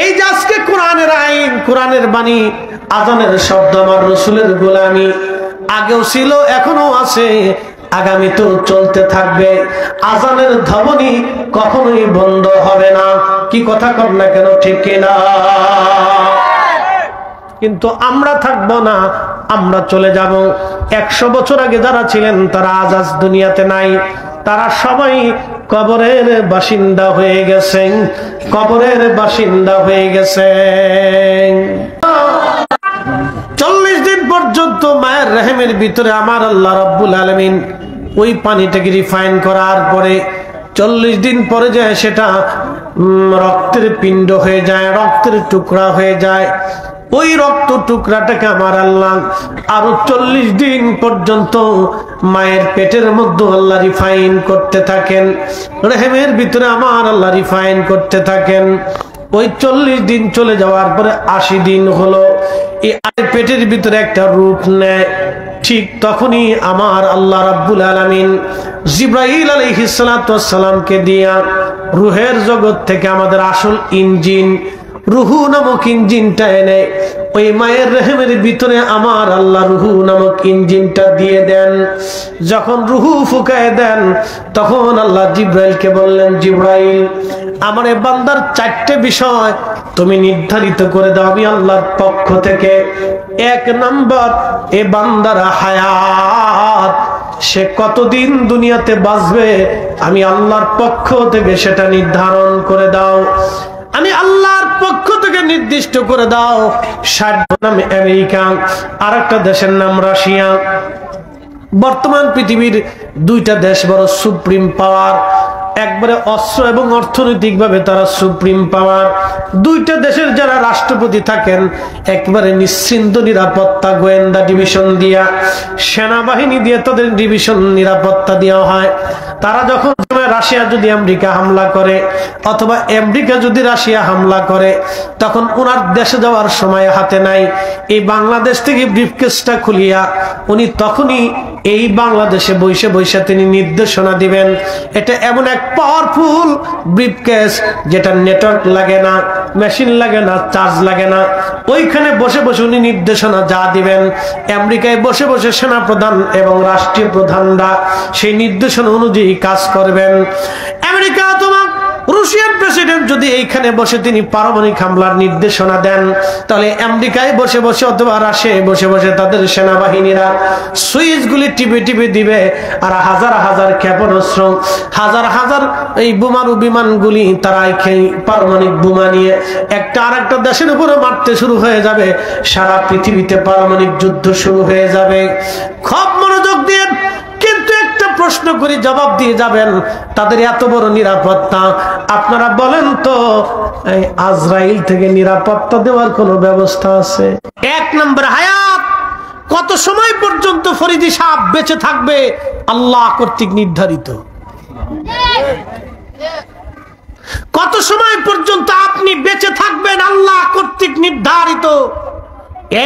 Speaker 1: এই যে আজকে কোরআনের আইন, কোরআনের বাণী, আজানের শব্দ, আমার রাসূলের গোলামি, আগেও ছিল, এখনো আছে, আগামীতেও চলতে থাকবে। আজানের ধ্বনি কখনোই বন্ধ হবে না। কি কথা কর না কেন, ঠিক কিনা? কিন্তু আমরা থাকবো না, আমরা চলে যাব। 100 বছর আগে যারা ছিলেন তারা আজ দুনিয়াতে নাই, তারা সবাই কবরের বাসিন্দা হয়ে গেছেন, কবরের বাসিন্দা হয়ে গেছেন। 40 দিন পর্যন্ত মায়ের রহমের ভিতরে আমার আল্লাহ রাব্বুল আলামিন ওই পানিটাকে রিফাইন করার পরে 40 দিন পরে যায় সেটা রক্তের পিণ্ড হয়ে যায়, রক্তের টুকরা হয়ে যায়। ওই রক্ত টুকরাটাকে আমার আল্লাহ আরো 40 দিন পর্যন্ত মায়ের পেটের মধ্যে আল্লাহ রিফাইন করতে থাকেন, রহমের ভিতরে আমার আল্লাহ রিফাইন করতে থাকেন। ওই 40 দিন চলে যাওয়ার পরে 80 দিন হলো, এই পেটের ভিতরে একটা রূপ নেয়। ঠিক তখনই আমার আল্লাহ রাব্বুল আলামিন জিবরাইল আলাইহিস সালাতু ওয়াস সালামকে দিয়া রূহের জগৎ থেকে আমাদের আসল ইঞ্জিন, রুহু নামক ইঞ্জিনটা এনে ওই মায়ের রেহেমের ভিতরে আমার আল্লাহ রুহু নামক ইঞ্জিনটা দিয়ে দেন। যখন রুহু ফুকায় দেন তখন আল্লাহ জিব্রাইলকে বললেন, জিব্রাইল আমার এই বান্দার 4টে বিষয় তুমি নির্ধারিত করে দাও আমি আল্লাহর পক্ষ থেকে। 1 নাম্বার, এ বান্দার হায়াত, সে কতদিন দুনিয়াতে বাঁচবে আমি আল্লাহর পক্ষ থেকে সেটা নির্ধারণ করে দাও। আমি আল্লাহর পক্ষ থেকে নির্দিষ্ট করে দাও। 60 নাম আমেরিকা, আর একটা দেশের নাম রাশিয়া। বর্তমান পৃথিবীর 2টা দেশ বড় সুপ্রিম পাওয়ার, একবারে অস্ত্র এবং অর্থনৈতিকভাবে তারা সুপ্রিম পাওয়ার। 2টা দেশের যারা রাষ্ট্রপতি থাকেন একবারে নিশ্চিন্ত নিরাপত্তা, গোয়েন্দা ডিভিশন দিয়া, সেনাবাহিনী দিয়ে তাদের ডিভিশন নিরাপত্তা দেওয়া হয়। তারা যখন রাশিয়া যদি আমেরিকা হামলা করে অথবা আমেরিকা যদি রাশিয়া হামলা করে তখন ওনার দেশে যাওয়ার সময় হাতে নাই। এই বাংলাদেশ থেকে ব্রিফকেসটা খুলিয়া উনি তখনই এই বাংলাদেশে বসে বসে তিনি নির্দেশনা দিবেন। এটা এমন এক পাওয়ারফুল ব্রিফকেস যেটা নেটওয়ার্ক লাগে না, মেশিন লাগে না, চার্জ লাগে না। ওইখানে বসে বসে উনি নির্দেশনা যা দিবেন, আমেরিকায় বসে বসে সেনাপ্রধান এবং রাষ্ট্রীয় প্রধানরা সেই নির্দেশনা অনুযায়ী কাজ করবেন। আমেরিকা অথবা রুশিয়ার প্রেসিডেন্ট যদি এইখানে বসে তিনি পারমাণবিক হামলার নির্দেশনা দেন, তাহলে আমেরিকায় বসে বসে অথবা রাশিয়ায় বসে বসে তাদের সেনাবাহিনীরা সুইচগুলি টিপে টিপে দিবে, আর হাজার হাজার ক্ষেপণাস্ত্র, হাজার হাজার এই বোমারু বিমানগুলি তারা পারমাণবিক বোমা নিয়ে একটা আর একটা দেশের উপরে মারতে শুরু হয়ে যাবে। সারা পৃথিবীতে পারমাণবিক যুদ্ধ শুরু হয়ে যাবে। খুব মনোযোগ দিয়ে কিন্তু একটা প্রশ্ন করে জবাব দিয়ে যাবেন। তাদের এত বড় নিরাপত্তা, আপনারা বলেন তো এই আজরাইল থেকে নিরাপত্তা দেওয়ার কোনো ব্যবস্থা আছে? 1 নম্বর হায়াত, কত সময় পর্যন্ত ফরিদি সাহেব বেঁচে থাকবে আল্লাহ কর্তৃক নির্ধারিত। কত সময় পর্যন্ত আপনি বেঁচে থাকবেন আল্লাহ কর্তৃক নির্ধারিত।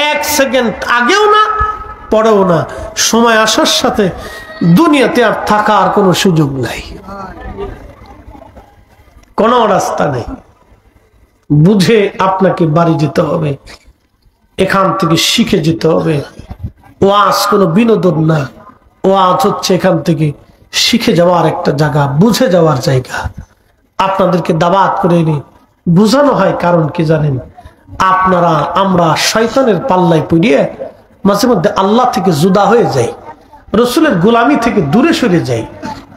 Speaker 1: 1 সেকেন্ড আগেও না পরেও না, সময় আসার সাথে দুনিয়াতে আর থাকার কোনো সুযোগ নাই, কোনো রাস্তা নেই। বুঝে আপনাকে বাড়ি যেতে হবে, এখান থেকে শিখে যেতে হবে। ওয়াজ কোনো বিনোদন না, ওয়াজ হচ্ছে এখান থেকে শিখে যাওয়ার একটা জায়গা, বুঝে যাওয়ার জায়গা। আপনাদেরকে দাওয়াত করে এনে বুঝানো হয়, কারণ কি জানেন, আপনারা আমরা শয়তানের পাল্লায় পড়িয়ে মাঝে মধ্যে আল্লাহ থেকে জুদা হয়ে যাই, রসুলের গোলামি থেকে দূরে সরে যাই।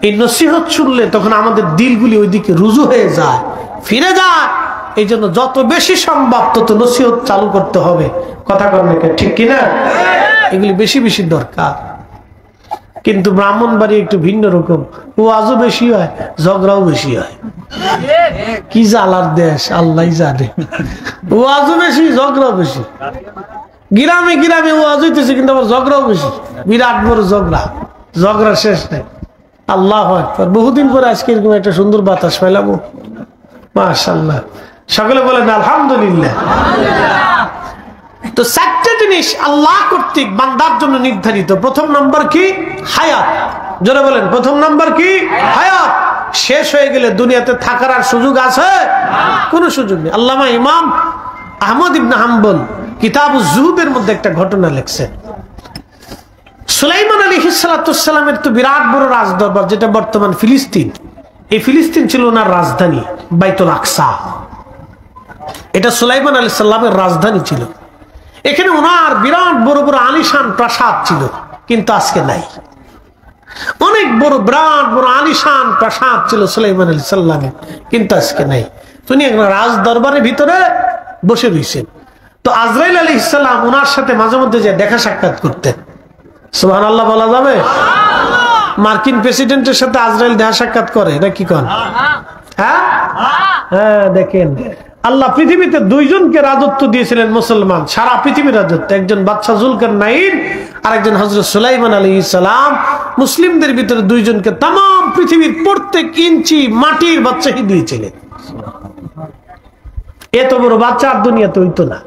Speaker 1: এই নসিহত শুনলে তখন আমাদের দিলগুলি ওইদিকে রুজু হয়ে যায়, ফিরে যায়। এই জন্য যত বেশি সম্ভব তত নসিহত চালু করতে হবে। কথা কর্মকে ঠিক কিনা? এগুলি বেশি বেশি দরকার। কিন্তু ব্রাহ্মণবাড়ি একটু ভিন্ন রকম, ওয়াজও বেশি হয়, ঝগড়াও বেশি হয়। কি জ্বালার দেশ আল্লাহ জানে। ওয়াজও বেশি, ঝগড়াও বেশি। গ্রামে গ্রামে ওয়াজ হইতেছে কিন্তু আবার ঝগড়াও বেশি, বিরাট বড় ঝগড়া, ঝগড়া শেষ নেই। আল্লাহু আকবার। বহুদিন পরে আজকে এরকম একটা সুন্দর বাতাস পেলাম, মাশাআল্লাহ। সকলে বলেন আলহামদুলিল্লাহ। তো 4টে জিনিস আল্লাহ কর্তৃক বান্দার জন্য নির্ধারিত। প্রথম নাম্বার কি? হায়াত। জোরে বলেন, প্রথম নাম্বার কি? হায়াত। শেষ হয়ে গেলে দুনিয়াতে থাকার আর সুযোগ আছে? কোনো সুযোগ নেই। আল্লামা ইমাম আহমদ ইবনে হাম্বল কিতাবুজ জুহুদের মধ্যে একটা ঘটনা লিখছেন। সুলাইমান আলাইহিস সালামের তো বিরাট বড় রাজদরবার, যেটা বর্তমান ফিলিস্তিন। এই ফিলিস্তিন ছিল ওনার রাজধানী বাইতুল আকসা। এটা সুলাইমান আলাইহিস সালামের রাজধানী ছিল। এখানে ওনার বিরাট বড় বড় আলিশান প্রাসাদ ছিল, কিন্তু আজকে নাই। অনেক বড় বিরাট বড় আলিশান প্রাসাদ ছিল সুলাইমান আলাইহিস সালামের, কিন্তু আজকে নাই। তিনি একটা রাজ দরবারের ভিতরে বসে রয়েছেন। তো আজরাইল আলাইহিস সালাম ওনার সাথে মাঝে মধ্যে যে দেখা সাক্ষাৎ করতেন। সুবহানাল্লাহ বলা যাবে? মার্কিন প্রেসিডেন্টের সাথে আজরাইল দেখা সাক্ষাৎ করে নাকি কোন? হ্যাঁ হ্যাঁ, দেখেন আল্লাহ পৃথিবীতে 2 জনকে রাজত্ব দিয়েছিলেন মুসলমান, সারা পৃথিবীর রাজত্ব। একজন বাদশা জুলকারনাইন আর একজন হযরত সুলাইমান আলাইহিস সালাম। মুসলিমদের ভিতরে 2 জনকে তাম পৃথিবীর প্রত্যেক ইঞ্চি মাটির বাদশাহী দিয়েছিলেন। এত বড় বাচ্চা আর দুনিয়াতে হইতো না।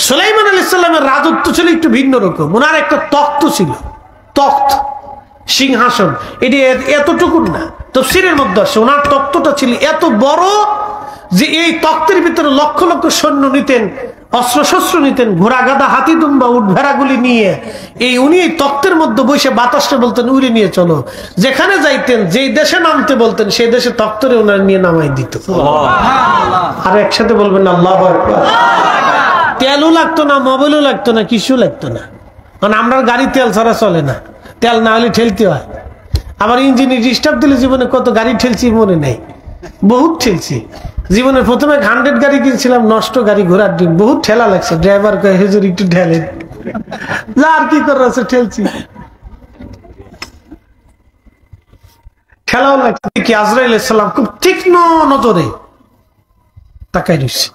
Speaker 1: সুলাইমান আলাইহিস সালামের রাজত্ব ছিল একটু ভিন্ন রকম। ওনার একটা তখ্ত ছিল, তখ্ত, সিংহাসন। এটি এতটুকু না, তাফসীরের মধ্যে আছে ওনার তখ্তটা ছিল এত বড় যে এই তক্তের ভিতরে লক্ষ লক্ষ সৈন্য নিতেন, অস্ত্র শস্ত্র নিতেন, ঘোড়া গাদা হাতি দুম্বা উট ভেড়াগুলি নিয়ে উনি এই তক্তের মধ্যে বসে বাতাসটা বলতেন উড়ে নিয়ে চলো। যেখানে যাইতেন, যেই দেশে নামতে বলতেন সেই দেশে তক্তরে ওনার নিয়ে নামাই দিত। আর একসাথে বলবেন আল্লাহু আকবার। তেলও লাগতো না, মোবাইলও লাগতো না, কিছু লাগতো না। কারণ আমরা গাড়ি তেল ছাড়া চলে না, তেল না হলে ঠেলতে হয়। আবার ইঞ্জিনে ডিস্টার্ব দিলে জীবনে কত গাড়ি ঠেলছি মনে নেই, বহুত ঠেলছি জীবনে। প্রথমে 100 গাড়ি কিনছিলাম, নষ্ট গাড়ি, ঘোড়ার ডিম, বহুত ঠেলা লাগছে। ড্রাইভার কয়ে হুজুর একটু ঠেলেন, যা আর কি করার আছে ঠেলছি, ঠেলাও লাগছে। কি আজরাইল আলাইহিস সালাম খুব তীক্ষ্ণ নজরে তাকাই রইছে।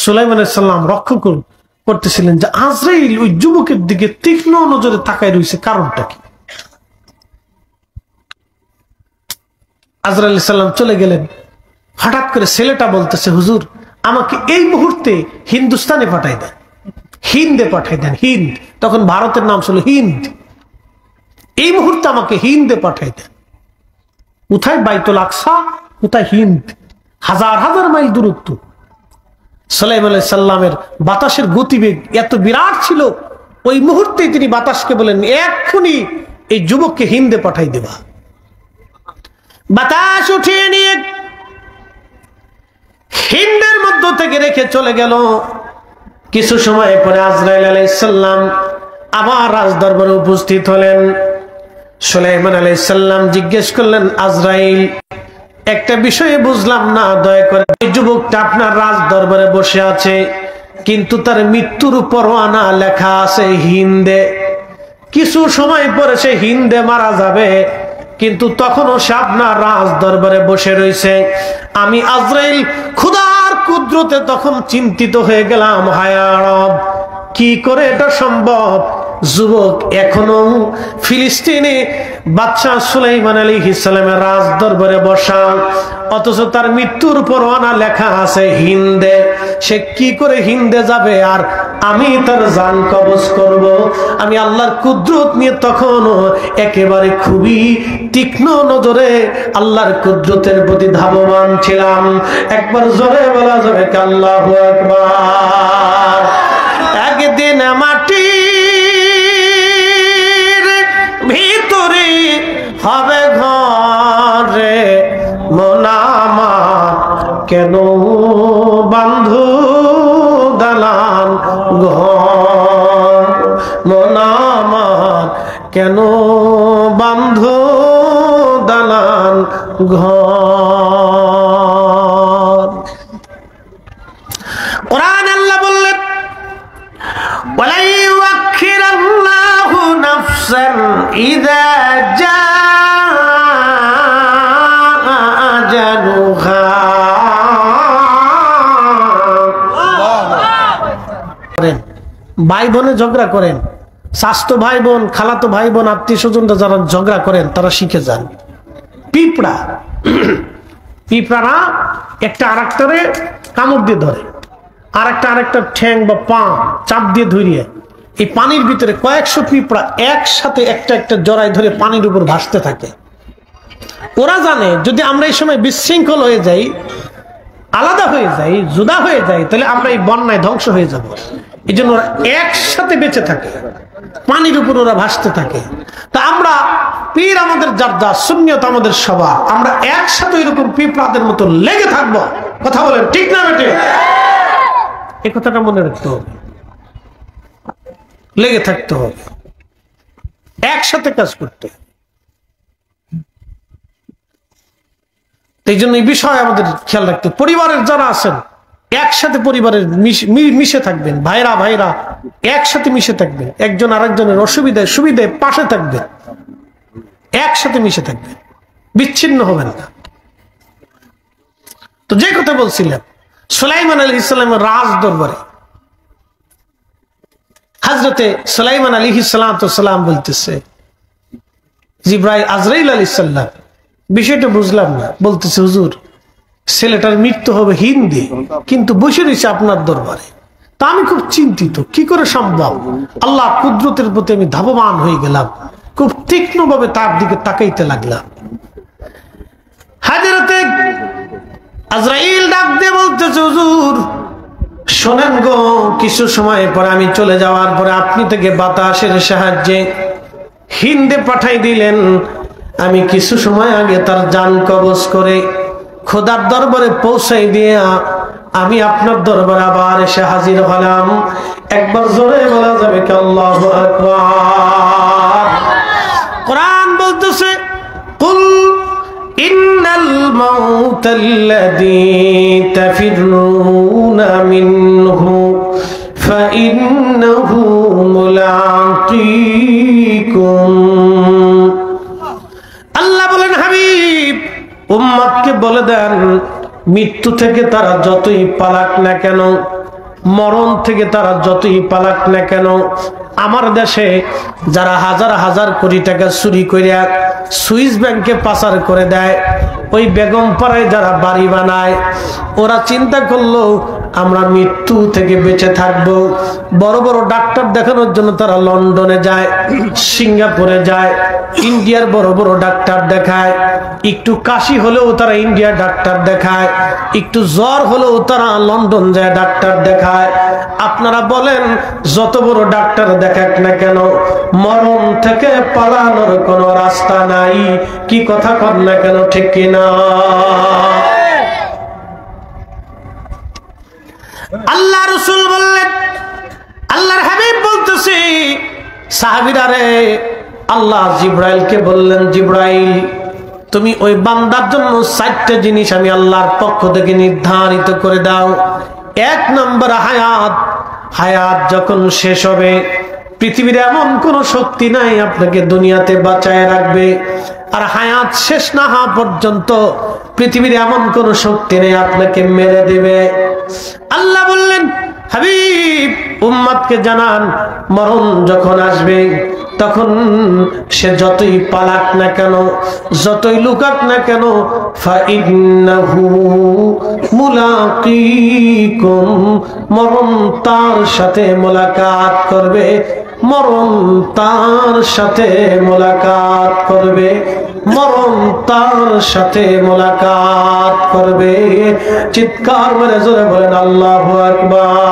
Speaker 1: সুলাইমান আলাইহিস সালাম রক্ষা করতেছিলেন যে আজরাইল ওই যুবকের দিকে তীক্ষ্ণ নজরে তাকাই রইছে, কারণটা কি? আজরাইল আলাইহিস সালাম চলে গেলেন। হঠাৎ করে ছেলেটা বলতেছে, হুজুর আমাকে এই মুহূর্তে হিন্দুস্তানে পাঠাই দেন, হিন্দে পাঠাই দেন। হিন্দ তখন ভারতের নাম ছিল হিন্দ। এই মুহূর্তে আমাকে হিন্দে পাঠাই দেন। কোথায়? বাইতুল আকসা, কোথায়? হিন্দ। হাজার হাজার মাইল দূরত্ব। সুলাইমান আলাইহিস সালামের বাতাসের গতিবেগ এত বিরাট ছিল, ওই মুহূর্তে তিনি বাতাসকে বলেন এক্ষুনি এই যুবককে হিন্দে পাঠাই দেবা। বাতাস উঠিয়ে নিয়ে হিন্দের মধ্য থেকে রেখে চলে গেল। কিছু সময় পরে আজরাইল আলাইহিস সালাম আবার রাজদরবারে উপস্থিত হলেন। সুলাইমান আলাইহিস সালাম জিজ্ঞেস করলেন, আজরাইল একটা বিষয়ে বুঝলাম না, দয়া করে। এই যুবকটা আপনার রাজ দরবারে বসে আছে, কিন্তু তার মৃত্যুর পরোয়ানা লেখা আছে হিন্দে। কিছু সময় পরে সে হিন্দে মারা যাবে, কিন্তু তখনও সে আপনার রাজ দরবারে বসে রয়েছে। আমি আজরাইল খোদার কুদরতে তখন চিন্তিত হয়ে গেলাম, হায় রব, কি করে এটা সম্ভব? যুবক এখনো ফিলিস্তিনে বাদশাহ সুলাইমান আলাইহিস সালামের রাজ দরবারে বসা, অথচ তার মৃত্যুর পরোয়ানা লেখা আছে হিন্দে। সে কি করে হিন্দে যাবে আর আমি তার জান কবজ করব? আমি আল্লাহর কুদরত নিয়ে তখনও একেবারে খুবই তীক্ষ্ণ নজরে আল্লাহর কুদরতের প্রতি ধাবমান ছিলাম। একবার জোরে বলা যাবে আল্লাহু আকবার। একদিন মাটির ভিতরে হবে ঘরে, মন আমার কেন বান্ধু দালান ঘর, মন আমার কেন বান্ধু দালান ঘর। কোরআন আল্লাহ বললেন, ওয়ালা ইউআখিরাল্লাহু নাফসান ইযা জাআ আজালুহা। ভাই বোনে ঝগড়া করেন, স্বাস্থ্য ভাই বোন, খালাতো ভাই বোন, আত্মীয় স্বজনরা যারা ঝগড়া করেন তারা শিখে যান। পিঁপড়ারা একটা আরেকটারে কামড় দিয়ে ধরে, আরেকটা ঠ্যাং বা পা চাপ দিয়ে ধরিয়ে এই পানির ভিতরে কয়েকশো পিঁপড়া একসাথে একটা জড়াই ধরে পানির উপর ভাসতে থাকে। ওরা জানে যদি আমরা এই সময় বিশৃঙ্খল হয়ে যাই, আলাদা হয়ে যাই, জুদা হয়ে যাই, তাহলে আমরা এই বন্যায় ধ্বংস হয়ে যাব। এই জন্য ওরা একসাথে বেঁচে থাকে, পানির উপর ওরা ভাসতে থাকে। তা আমরা পীর আমাদের জারদা, সুন্নিয়ত আমাদের সবার, আমরা একসাথে এরকম পিঁপড়াদের মতো লেগে থাকবো। কথা বলেন ঠিক না বেটে? এই কথাটা মনে রাখতে হবে, লেগে থাকতে হবে, একসাথে কাজ করতে। এই জন্য এই বিষয় আমাদের খেয়াল রাখতে। পরিবারের যারা আছেন একসাথে পরিবারের মিশে থাকবেন, ভাইরা একসাথে মিশে থাকবেন, একজন আরেকজনের অসুবিধায় সুবিধায় পাশে থাকবেন, একসাথে মিশে থাকবেন, বিচ্ছিন্ন হবেন না। তো যে কথা বলছিলাম, সুলাইমান আলাইহিস সালামের রাজ দরবারে হযরতে সুলাইমান আলাইহিস সালাম বলতেছে, আজরাইল আলাইহিস সালাম বিষয়টা বুঝলাম না। বলতেছে, হুজুর ছেলেটার মৃত্যু হবে হিন্দে, কিন্তু বসে রয়েছে আপনার দরবারে। তা আমি খুব চিন্তিত, কি করে সম্ভব? আল্লাহ কুদরতের প্রতি আমি ধাবমান হয়ে গেলাম, খুব তীক্ষ্ণ ভাবে তার দিকে তাকাইতে লাগলাম। হাজরতে আজরাইল ডাক দিয়ে বলতেছে, হুজুর শোনেন গো, কিছু সময় পরে আমি চলে যাওয়ার পরে আপনি থেকে বাতাসের সাহায্যে হিন্দে পাঠাই দিলেন। আমি কিছু সময় আগে তার জান কবজ করে খোদার দরবারে পৌঁছাই দিয়া আমি আপনার দরবারে আবার এসে হাজির হলাম। একবার জোরে বলা যাবে কি আল্লাহু আকবার। কোরআন বলতেছে, কুল ইন্নাল মাউতাল্লাযী তাফিরুনা মিনহু ফাইন্নাহু মুলাকিকুম। আল্লাহ বলেন, হাবিব উম্মতকে বলে দেন, মৃত্যু থেকে তারা যতই পালাক না কেন, মরণ থেকে তারা যতই পালাক না কেন, আমার দেশে যারা হাজার হাজার কোটি টাকা চুরি করিয়া সুইস ব্যাংকে পাচার করে দেয়, ওই বেগম পাড়ায় যারা বাড়ি বানায়, ওরা চিন্তা করলো আমরা মৃত্যু থেকে বেঁচে থাকবো। বড় বড় ডাক্তার দেখানোর জন্য তারা লন্ডনে যায়, সিঙ্গাপুরে যায়, ইন্ডিয়ার বড় বড় ডাক্তার দেখায়। একটু কাশি হলেও তারা ইন্ডিয়ার ডাক্তার দেখায়, একটু জ্বর হলেও তারা লন্ডন যায় ডাক্তার দেখায়। আপনারা বলেন, যত বড় ডাক্তার দেখাক না কেন, মরণ থেকে পালানোর কোনো রাস্তা নাই। কি কথা কর না কেন, ঠিক কিনা? আল্লাহ রাসূল বললেন, আল্লাহর হাবিব বলতেছি, সাহাবীরা রে, আল্লাহ জিবরাইলকে বললেন, জিবরাইল তুমি ওই বান্দার জন্য 4টা জিনিস আমি আল্লাহর পক্ষ থেকে নির্ধারিত করে দাও। 1 নম্বর হায়াত। হায়াত যখন শেষ হবে, পৃথিবীর এমন কোন শক্তি নাই আপনাকে দুনিয়াতে বাঁচায় রাখবে। আর হায়াত শেষ না হওয়া পর্যন্ত পৃথিবীর এমন কোন শক্তি নেই আপনাকে মেরে দেবে। আল্লাহ বললেন, হাবিব উম্মতকে জানান, মরণ যখন আসবে তখন সে যতই পালাক না কেন, যতই লুকাক না কেন, ফাইন্নাহু মুলাকিকুম, মরণ তার সাথে মোলাকাত করবে। মরণ তার সাথে মোলাকাত করবে। মরণ তার সাথে মোলাকাত করবে। চিৎকার মেরে জোরে বলেন আল্লাহু আকবার।